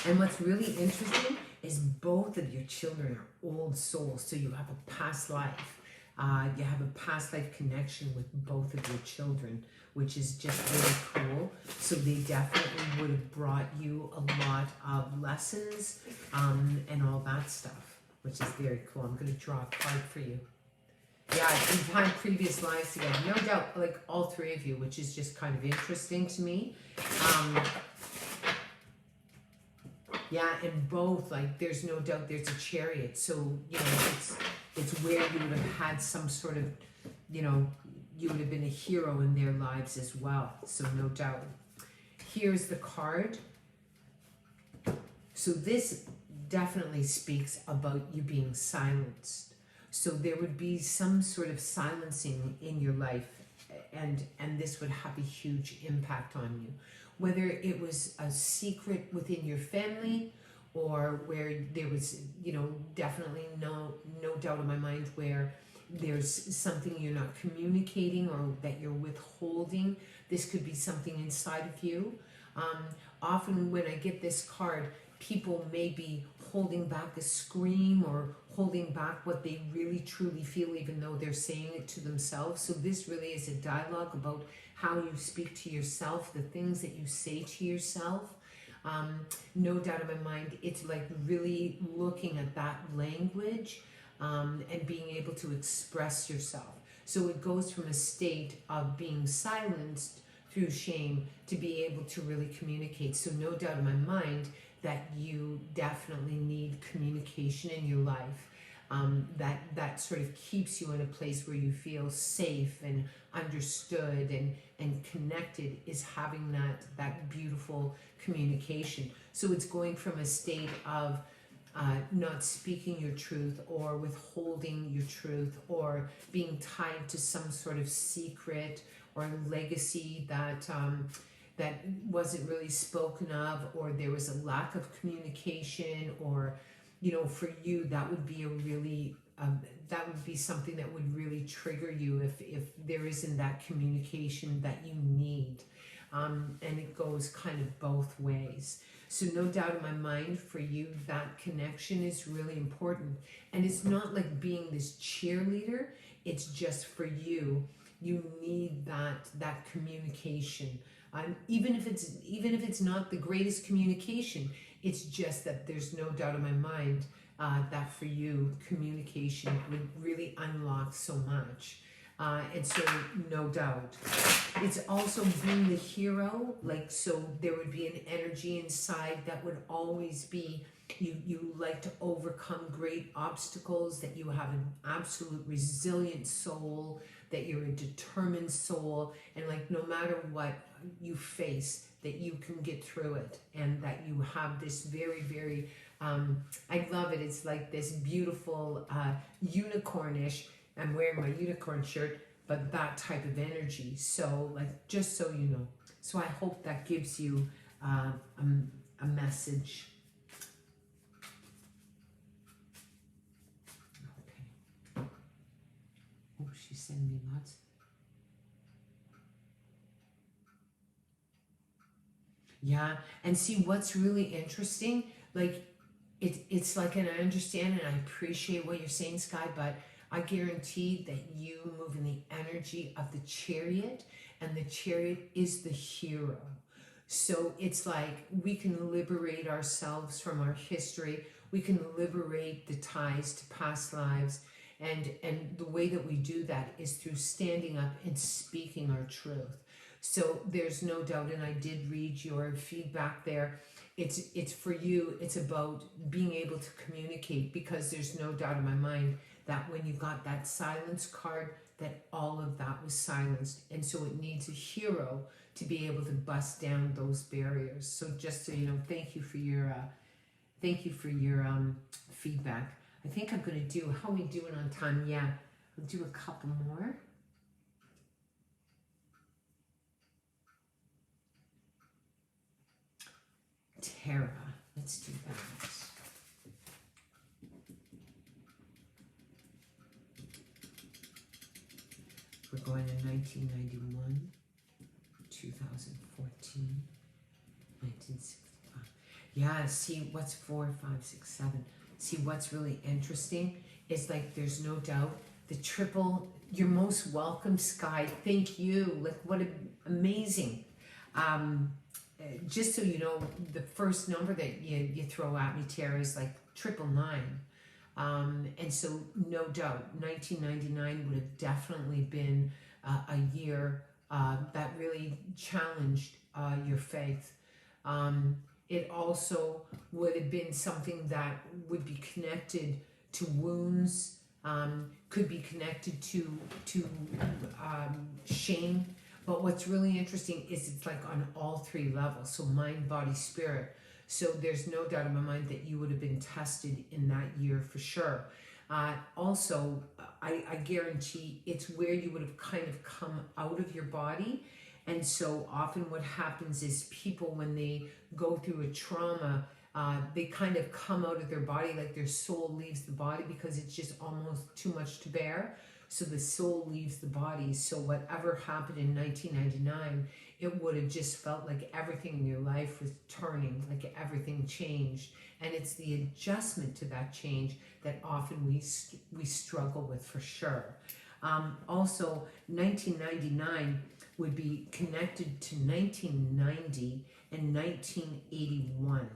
And what's really interesting is both of your children are old souls. So you have a past life. You have a past life connection with both of your children, which is just really cool. So they definitely would have brought you a lot of lessons and all that stuff, which is very cool. I'm going to draw a card for you. Yeah, you've had previous lives together, no doubt, like all three of you, which is just kind of interesting to me. Yeah, and both, like, there's no doubt there's a Chariot. So, you know, it's where you would have had some sort of, you know, you would have been a hero in their lives as well. So no doubt. Here's the card. So this definitely speaks about you being silenced. So there would be some sort of silencing in your life, and this would have a huge impact on you. Whether it was a secret within your family, or where there was, you know, definitely no doubt in my mind where there's something you're not communicating or that you're withholding. This could be something inside of you. Often when I get this card, people may be holding back a scream or holding back what they really truly feel, even though they're saying it to themselves. So this really is a dialogue about how you speak to yourself, the things that you say to yourself. No doubt in my mind, it's like really looking at that language and being able to express yourself. So it goes from a state of being silenced through shame to be able to really communicate. So no doubt in my mind that you definitely need communication in your life. That sort of keeps you in a place where you feel safe and understood and connected, is having that beautiful communication. So it's going from a state of not speaking your truth or withholding your truth or being tied to some sort of secret or legacy that that wasn't really spoken of, or there was a lack of communication, or, you know, for you that would be a really that would be something that would really trigger you if there isn't that communication that you need. And it goes kind of both ways. So no doubt in my mind for you, that connection is really important. And it's not like being this cheerleader, it's just for you. You need that communication. Even if it's not the greatest communication, it's just that there's no doubt in my mind that for you, communication would really unlock so much. And so, no doubt. It's also being the hero, like, so there would be an energy inside that would always be, you like to overcome great obstacles, that you have an absolute resilient soul, that you're a determined soul, and like no matter what you face, that you can get through it, and that you have this very, very, I love it, it's like this beautiful unicornish, I'm wearing my unicorn shirt, but that type of energy. So like, just so you know. So I hope that gives you a message. Okay. Oh, she's sending me lots. Yeah, and see what's really interesting, like it's like, and I understand and I appreciate what you're saying, Sky, but I guarantee that you move in the energy of the Chariot, and the Chariot is the hero. So it's like we can liberate ourselves from our history. We can liberate the ties to past lives. And the way that we do that is through standing up and speaking our truth. So there's no doubt, and I did read your feedback there. It's for you, it's about being able to communicate, because there's no doubt in my mind that when you got that silence card, that all of that was silenced. And so it needs a hero to be able to bust down those barriers. So just so you know, thank you for your feedback. I think I'm going to do, how are we doing on time? Yeah, I'll do a couple more. Tara, let's do that. We're going to 1991, 2014, 1965. Yeah, see what's 4, 5, 6, 7. See what's really interesting is like there's no doubt the triple, you're most welcome, Sky. Thank you. Like what amazing. Um, just so you know, the first number that you throw at me, Tara, is like 999. And so no doubt 1999 would have definitely been a year that really challenged your faith. Um, it also would have been something that would be connected to wounds, could be connected to shame. But what's really interesting is it's like on all three levels, so mind, body, spirit. So there's no doubt in my mind that you would have been tested in that year for sure. Also, I guarantee it's where you would have kind of come out of your body. And so often what happens is people, when they go through a trauma, they kind of come out of their body, like their soul leaves the body because it's just almost too much to bear. So the soul leaves the body. So whatever happened in 1999, it would have just felt like everything in your life was turning, like everything changed. And it's the adjustment to that change that often we struggle with for sure. Also, 1999 would be connected to 1990 and 1981.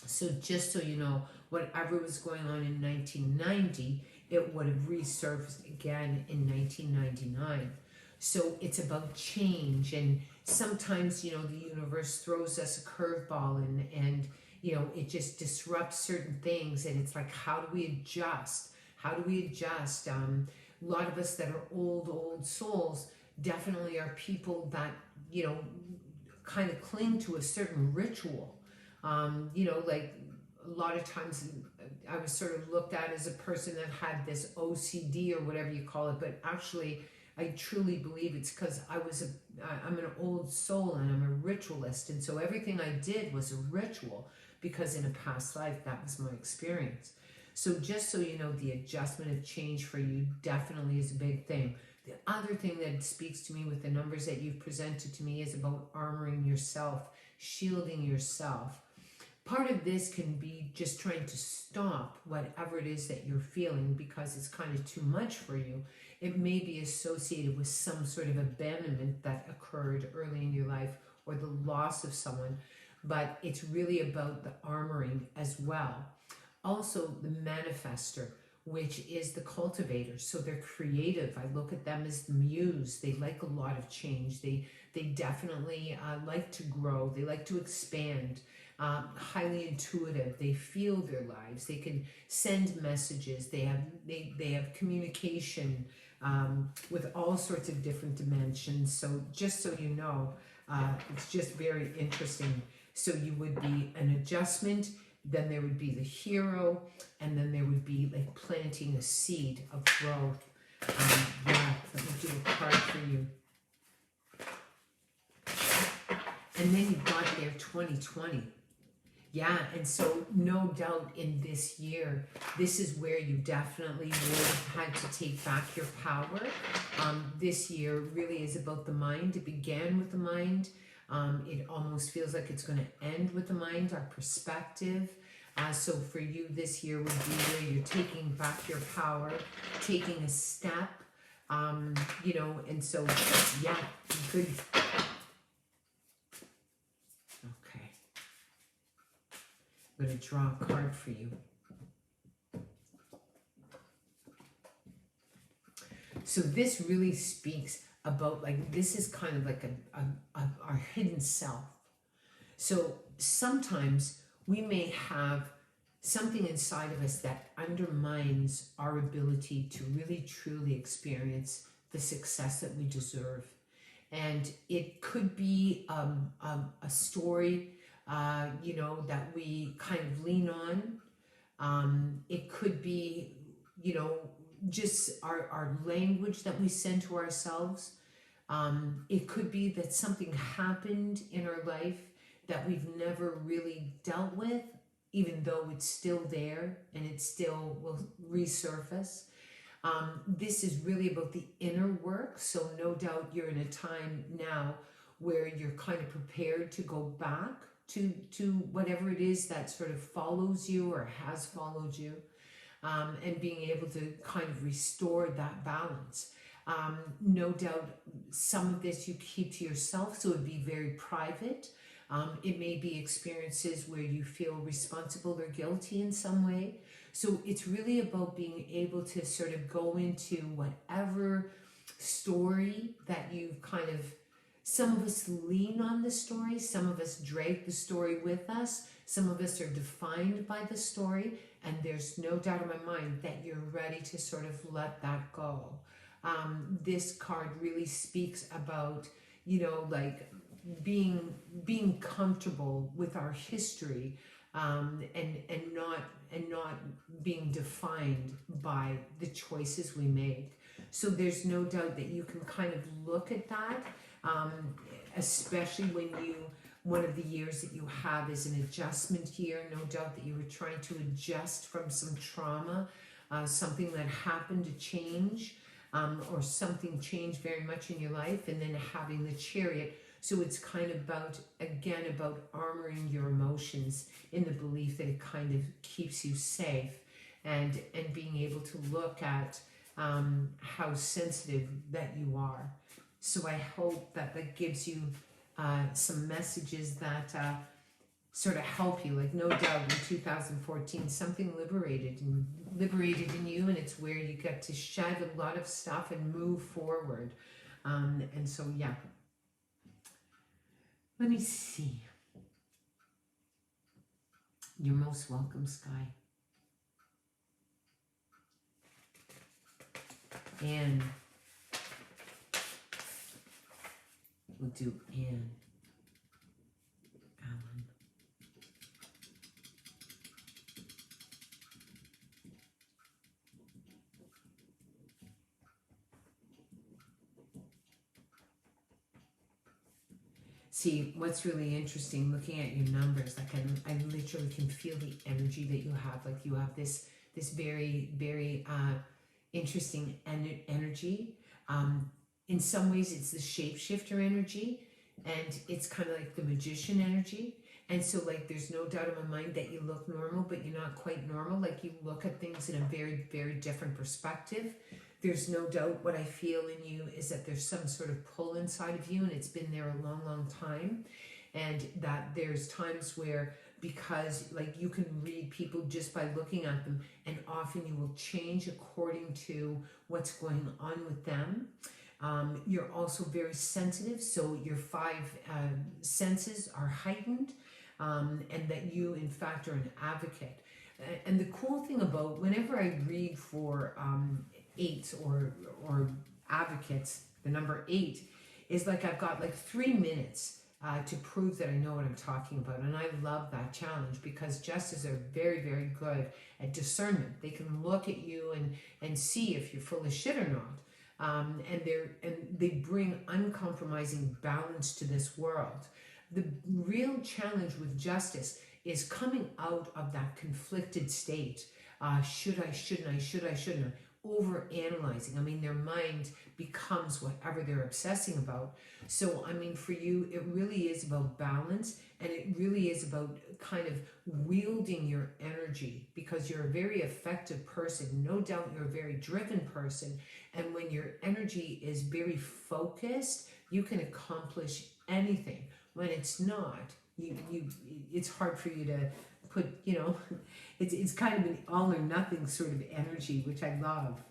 So just so you know, whatever was going on in 1990, it would have resurfaced again in 1999. So it's about change, and sometimes, you know, the universe throws us a curveball and you know, it just disrupts certain things, and it's like, how do we adjust? How do we adjust? A lot of us that are old souls definitely are people that, you know, kind of cling to a certain ritual. You know, like a lot of times I was sort of looked at as a person that had this OCD or whatever you call it, but actually I truly believe it's because I'm an old soul and I'm a ritualist, and so everything I did was a ritual because in a past life that was my experience. So just so you know, the adjustment of change for you definitely is a big thing. The other thing that speaks to me with the numbers that you've presented to me is about armoring yourself, shielding yourself. Part of this can be just trying to stop whatever it is that you're feeling because it's kind of too much for you. It may be associated with some sort of abandonment that occurred early in your life or the loss of someone, but it's really about the armoring as well. Also, the manifester, which is the cultivator. So they're creative. I look at them as the muse. They like a lot of change. They definitely like to grow. They like to expand. Highly intuitive. They feel their lives. They can send messages. They have communication with all sorts of different dimensions. So just so you know, it's just very interesting. So you would be an adjustment, then there would be the hero, and then there would be like planting a seed of growth. Yeah, let me do a card for you. And then you've got there 2020. Yeah, and so no doubt in this year, this is where you definitely would have had to take back your power. This year really is about the mind. It began with the mind. It almost feels like it's going to end with the mind, our perspective. So for you, this year would be where you're taking back your power, taking a step, you know, and so, yeah, good. Okay. I'm going to draw a card for you. So this really speaks about, like, this is kind of like our hidden self. So sometimes we may have something inside of us that undermines our ability to really truly experience the success that we deserve. And it could be a story, you know, that we kind of lean on. It could be, you know, just our language that we send to ourselves. It could be that something happened in our life that we've never really dealt with, even though it's still there and it still will resurface. This is really about the inner work. So no doubt you're in a time now where you're kind of prepared to go back to whatever it is that sort of follows you or has followed you, and being able to kind of restore that balance. No doubt some of this you keep to yourself, so it'd be very private. It may be experiences where you feel responsible or guilty in some way. So it's really about being able to sort of go into whatever story that you've kind of, some of us lean on the story, some of us drag the story with us, some of us are defined by the story, and there's no doubt in my mind that you're ready to sort of let that go. This card really speaks about, like being comfortable with our history, and not being defined by the choices we make. So there's no doubt that you can kind of look at that, especially when one of the years that you have is an adjustment year. No doubt that you were trying to adjust from some trauma, something that happened to change, or something changed very much in your life, and then having the Chariot. So it's kind of about armoring your emotions in the belief that it kind of keeps you safe, and being able to look at how sensitive that you are. So I hope that gives you some messages that sort of help you. Like, no doubt in 2014 something liberated in you, and it's where you get to shed a lot of stuff and move forward. And so yeah, let me see. You're most welcome, Sky. And we'll do Anne. Alan. See, what's really interesting, looking at your numbers, like I literally can feel the energy that you have. Like, you have this very, very interesting energy. In some ways, it's the shapeshifter energy, and it's kind of like the magician energy. And so, like, there's no doubt in my mind that you look normal, but you're not quite normal. Like, you look at things in a very, very different perspective. There's no doubt what I feel in you is that there's some sort of pull inside of you, and it's been there a long, long time. And that there's times where, because like you can read people just by looking at them, and often you will change according to what's going on with them. You're also very sensitive, so your 5 senses are heightened, and that you in fact are an advocate. And the cool thing about whenever I read for 8 or advocates, the number 8 is like I've got like 3 minutes to prove that I know what I'm talking about. And I love that challenge, because justices are very, very good at discernment. They can look at you and see if you're full of shit or not. And they bring uncompromising balance to this world. The real challenge with justice is coming out of that conflicted state. Should I, shouldn't I, should I, shouldn't I? Over analyzing. I mean, their mind becomes whatever they're obsessing about. So, I mean, for you, it really is about balance, and it really is about kind of wielding your energy, because you're a very effective person. No doubt you're a very driven person. And when your energy is very focused, you can accomplish anything. When it's not, it's hard for you to put, it's kind of an all or nothing sort of energy, which I love.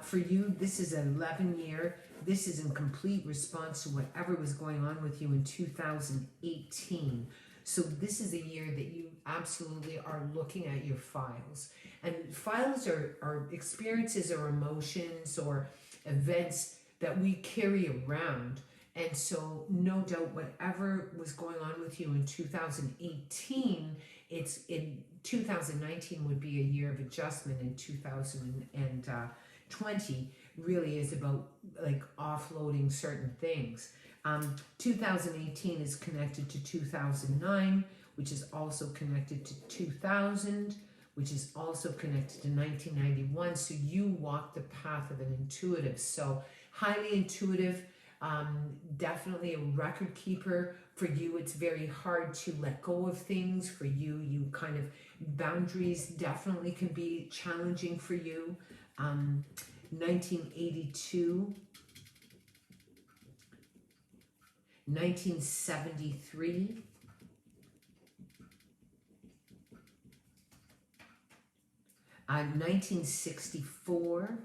For you, this is an 11-year. This is in complete response to whatever was going on with you in 2018. So this is a year that you absolutely are looking at your files. And files are experiences or emotions or events that we carry around. And so no doubt whatever was going on with you in 2018, it's in 2019 would be a year of adjustment, and 2020 really is about like offloading certain things. 2018 is connected to 2009, which is also connected to 2000, which is also connected to 1991. So you walk the path of an intuitive. So highly intuitive, definitely a record keeper, For you, it's very hard to let go of things. For you, you kind of, boundaries definitely can be challenging for you. 1982, 1973, 1964,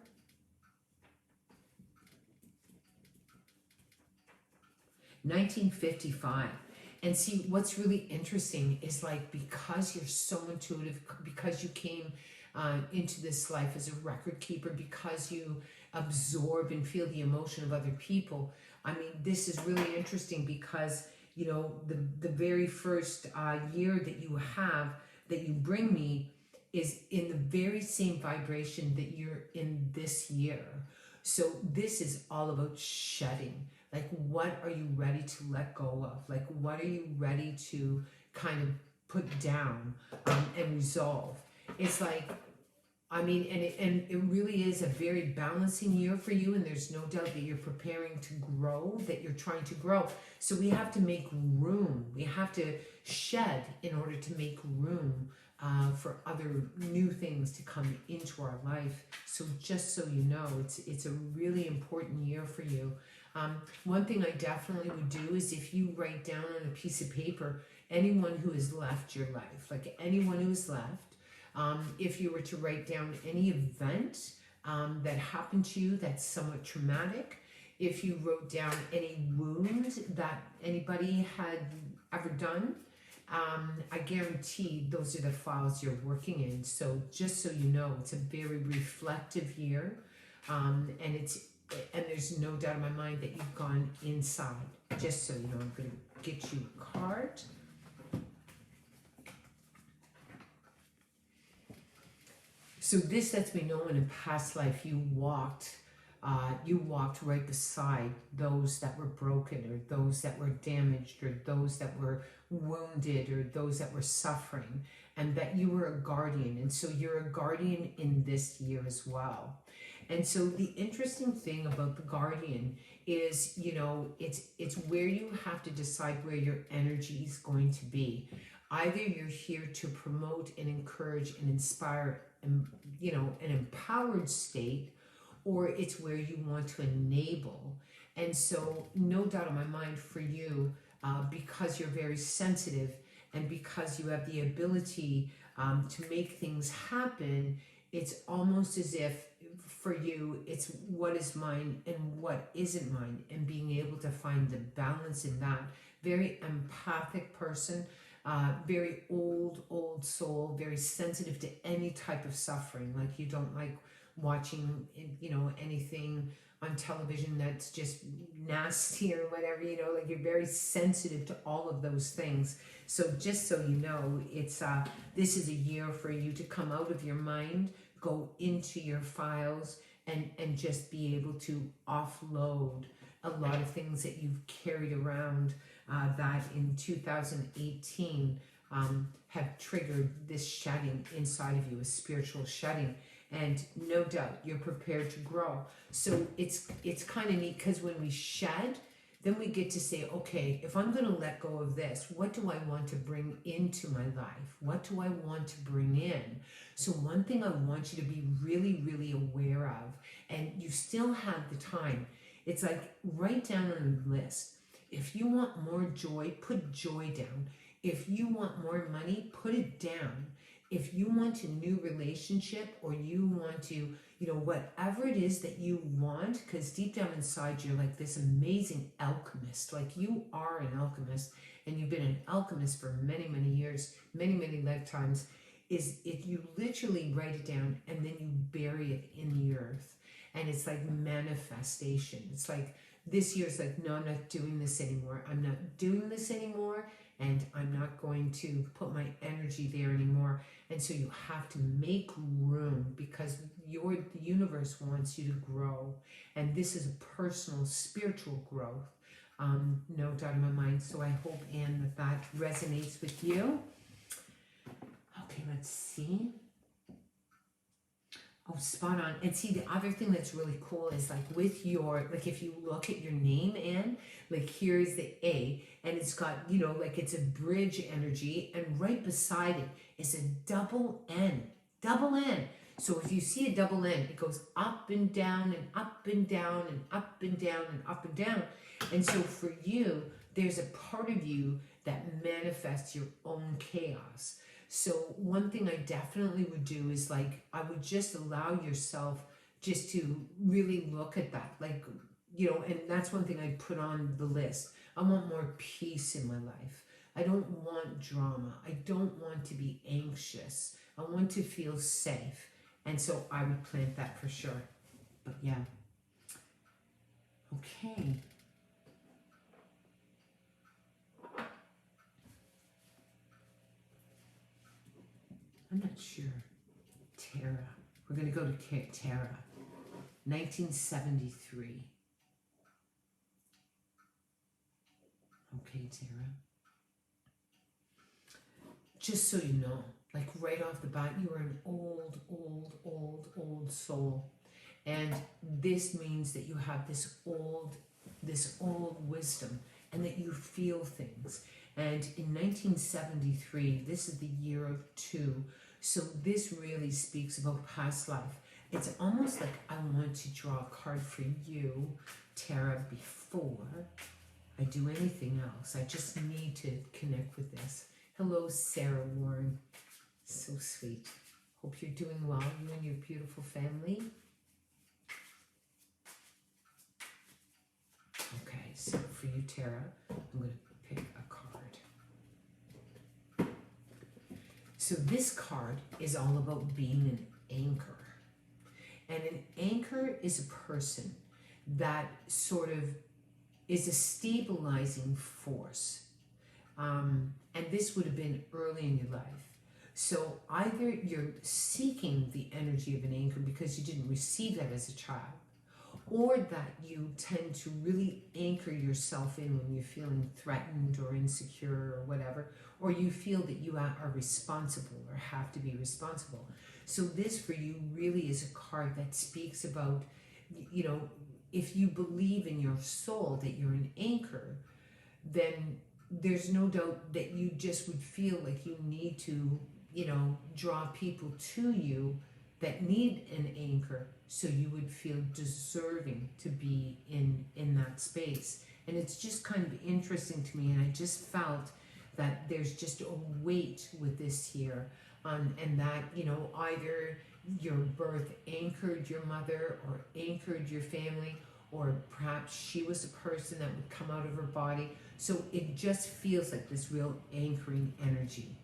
1955. And see, what's really interesting is like, because you're so intuitive, because you came into this life as a record keeper, because you absorb and feel the emotion of other people. I mean, this is really interesting because, you know, the very first year that you have, that you bring me, is in the very same vibration that you're in this year. So this is all about shedding. Like, what are you ready to let go of? Like, what are you ready to kind of put down and resolve? It's like, I mean, and it really is a very balancing year for you, and there's no doubt that you're preparing to grow, that you're trying to grow. So we have to make room. We have to shed in order to make room for other new things to come into our life. So just so you know, it's a really important year for you. One thing I definitely would do is, if you write down on a piece of paper anyone who has left your life, like anyone who has left, if you were to write down any event that happened to you that's somewhat traumatic, if you wrote down any wound that anybody had ever done, I guarantee those are the files you're working in. So just so you know, it's a very reflective year, and there's no doubt in my mind that you've gone inside. Just so you know, I'm going to get you a card. So this lets me know, in a past life you walked right beside those that were broken, or those that were damaged, or those that were wounded, or those that were suffering, and that you were a guardian. And so you're a guardian in this year as well. And so the interesting thing about the guardian is, you know, it's where you have to decide where your energy is going to be. Either you're here to promote and encourage and inspire, you know, an empowered state, or it's where you want to enable. And so no doubt in my mind for you, because you're very sensitive, and because you have the ability to make things happen, it's almost as if for you, it's what is mine and what isn't mine, and being able to find the balance in that. Very empathic person, very old soul, very sensitive to any type of suffering. Like, you don't like watching, you know, anything on television that's just nasty or whatever, you know, like you're very sensitive to all of those things. So just so you know, it's this is a year for you to come out of your mind, go into your files, and just be able to offload a lot of things that you've carried around that in 2018 have triggered this shedding inside of you, a spiritual shedding. And no doubt you're prepared to grow. So it's kind of neat, because when we shed, then we get to say, okay, if I'm going to let go of this, what do I want to bring into my life? What do I want to bring in? So one thing I want you to be really, really aware of, and you still have the time, it's like, write down on a list. If you want more joy, put joy down. If you want more money, put it down. If you want a new relationship, or you want to, you know, whatever it is that you want, because deep down inside you're like this amazing alchemist. Like, you are an alchemist, and you've been an alchemist for many, many years, many, many lifetimes. Is if you literally write it down, and then you bury it in the earth. And it's like manifestation. It's like, this year's like, no, I'm not doing this anymore. I'm not doing this anymore. And I'm not going to put my energy there anymore. And so you have to make room, because the universe wants you to grow. And this is a personal, spiritual growth. No doubt in my mind. So I hope, Anne, that resonates with you. Okay, let's see. Oh, spot on. And see, the other thing that's really cool is like with your, like if you look at your name, Anne, like here's the A, and it's got, you know, like it's a bridge energy, and right beside it is a double N, double N. So if you see a double N, it goes up and down and up and down and up and down and up and down. And so for you, there's a part of you that manifests your own chaos. So one thing I definitely would do is like, I would just allow yourself just to really look at that. Like, you know, and that's one thing I put on the list. I want more peace in my life. I don't want drama. I don't want to be anxious. I want to feel safe. And so I would plant that for sure. But yeah. Okay. I'm not sure. Tara. We're going to go to Tara. 1973. Okay, Tara. Just so you know, like right off the bat, you are an old soul. And this means that you have this old wisdom and that you feel things. And in 1973, this is the year of 2. So this really speaks about past life. It's almost like I want to draw a card for you, Tara, before I do anything else. I just need to connect with this. Hello, Sarah Warren. So sweet. Hope you're doing well, you and your beautiful family. Okay, so for you, Tara, I'm going to pick a card. So this card is all about being an anchor. And an anchor is a person that sort of is a stabilizing force. And this would have been early in your life. So either you're seeking the energy of an anchor because you didn't receive that as a child, or that you tend to really anchor yourself in when you're feeling threatened or insecure or whatever, or you feel that you are responsible or have to be responsible. So this for you really is a card that speaks about, you know, if you believe in your soul that you're an anchor, then there's no doubt that you just would feel like you need to, you know, draw people to you that need an anchor, so you would feel deserving to be in that space. And it's just kind of interesting to me, and I just felt that there's just a weight with this here, and that, you know, either your birth anchored your mother or anchored your family, or perhaps she was a person that would come out of her body. So it just feels like this real anchoring energy.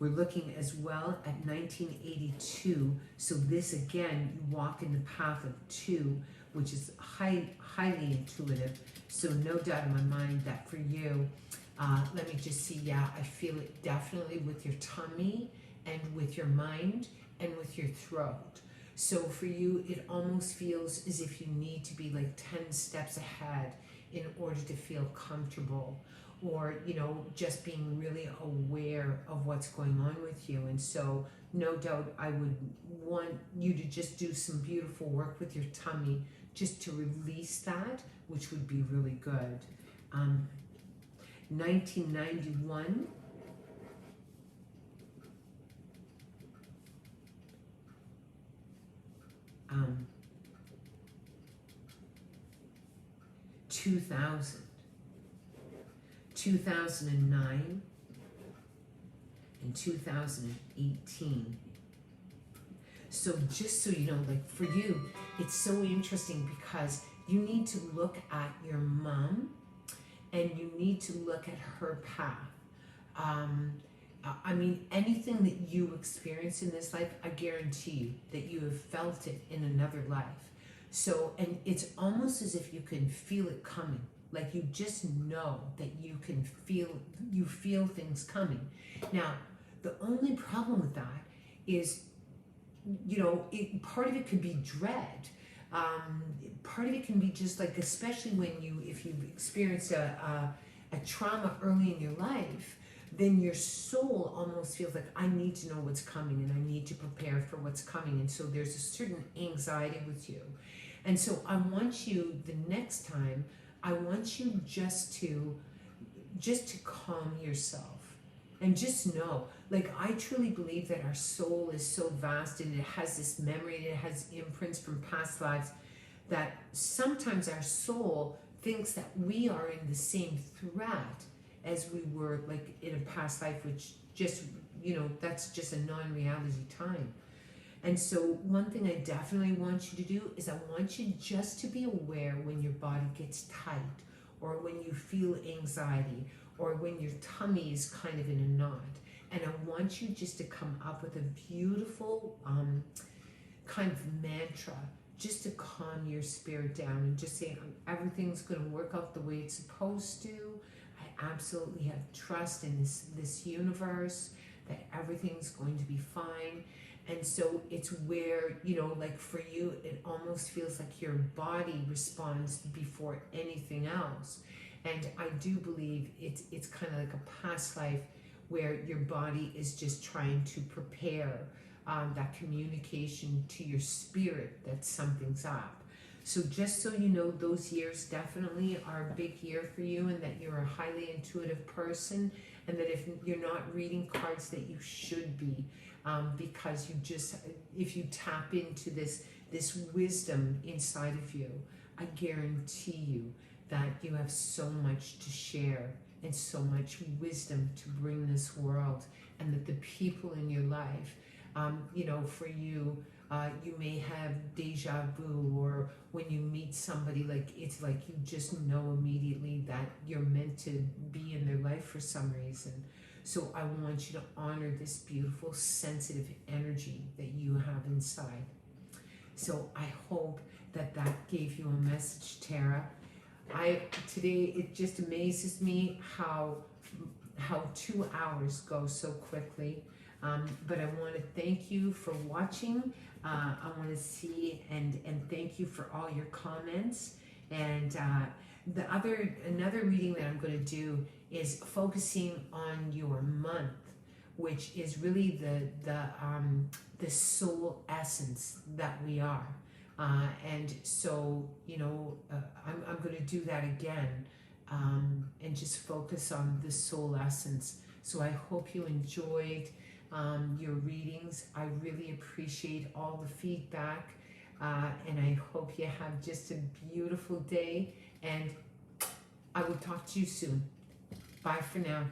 We're looking as well at 1982. So this again, you walk in the path of 2, which is highly intuitive. So no doubt in my mind that for you, let me just see, yeah, I feel it definitely with your tummy and with your mind and with your throat. So for you, it almost feels as if you need to be like 10 steps ahead in order to feel comfortable, or, you know, just being really aware of what's going on with you. And so no doubt I would want you to just do some beautiful work with your tummy just to release that, which would be really good. 1991. 2000, 2009, and 2018. So just so you know, like for you, it's so interesting because you need to look at your mom and you need to look at her path. I mean, anything that you experience in this life, I guarantee you that you have felt it in another life. So, and it's almost as if you can feel it coming. Like you just know that you can feel things coming. Now, the only problem with that is, you know, part of it could be dread. Part of it can be just like, especially when if you've experienced a trauma early in your life, then your soul almost feels like, I need to know what's coming and I need to prepare for what's coming. And so there's a certain anxiety with you. And so I want you, the next time, I want you just to calm yourself and just know, like, I truly believe that our soul is so vast and it has this memory and it has imprints from past lives, that sometimes our soul thinks that we are in the same threat as we were, like, in a past life, which just, that's just a non-reality time. And so one thing I definitely want you to do is I want you just to be aware when your body gets tight, or when you feel anxiety, or when your tummy is kind of in a knot. And I want you just to come up with a beautiful kind of mantra, just to calm your spirit down and just say, everything's going to work out the way it's supposed to. I absolutely have trust in this universe, that everything's going to be fine. And so it's where, like for you, it almost feels like your body responds before anything else. And I do believe it's kind of like a past life where your body is just trying to prepare that communication to your spirit that something's up. So just so you know, those years definitely are a big year for you, and that you're a highly intuitive person, and that if you're not reading cards, that you should be, because if you tap into this wisdom inside of you, I guarantee you that you have so much to share and so much wisdom to bring this world, and that the people in your life, for you, you may have deja vu, or when you meet somebody, like, it's like you just know immediately that you're meant to be in their life for some reason. So I want you to honor this beautiful, sensitive energy that you have inside. So I hope that gave you a message, Tara. Today, it just amazes me how 2 hours go so quickly. But I want to thank you for watching. I want to see and thank you for all your comments. And another reading that I'm going to do is focusing on your month, which is really the soul essence that we are. And so, I'm going to do that again, and just focus on the soul essence. So I hope you enjoyed your readings. I really appreciate all the feedback, and I hope you have just a beautiful day, and I will talk to you soon. Bye for now.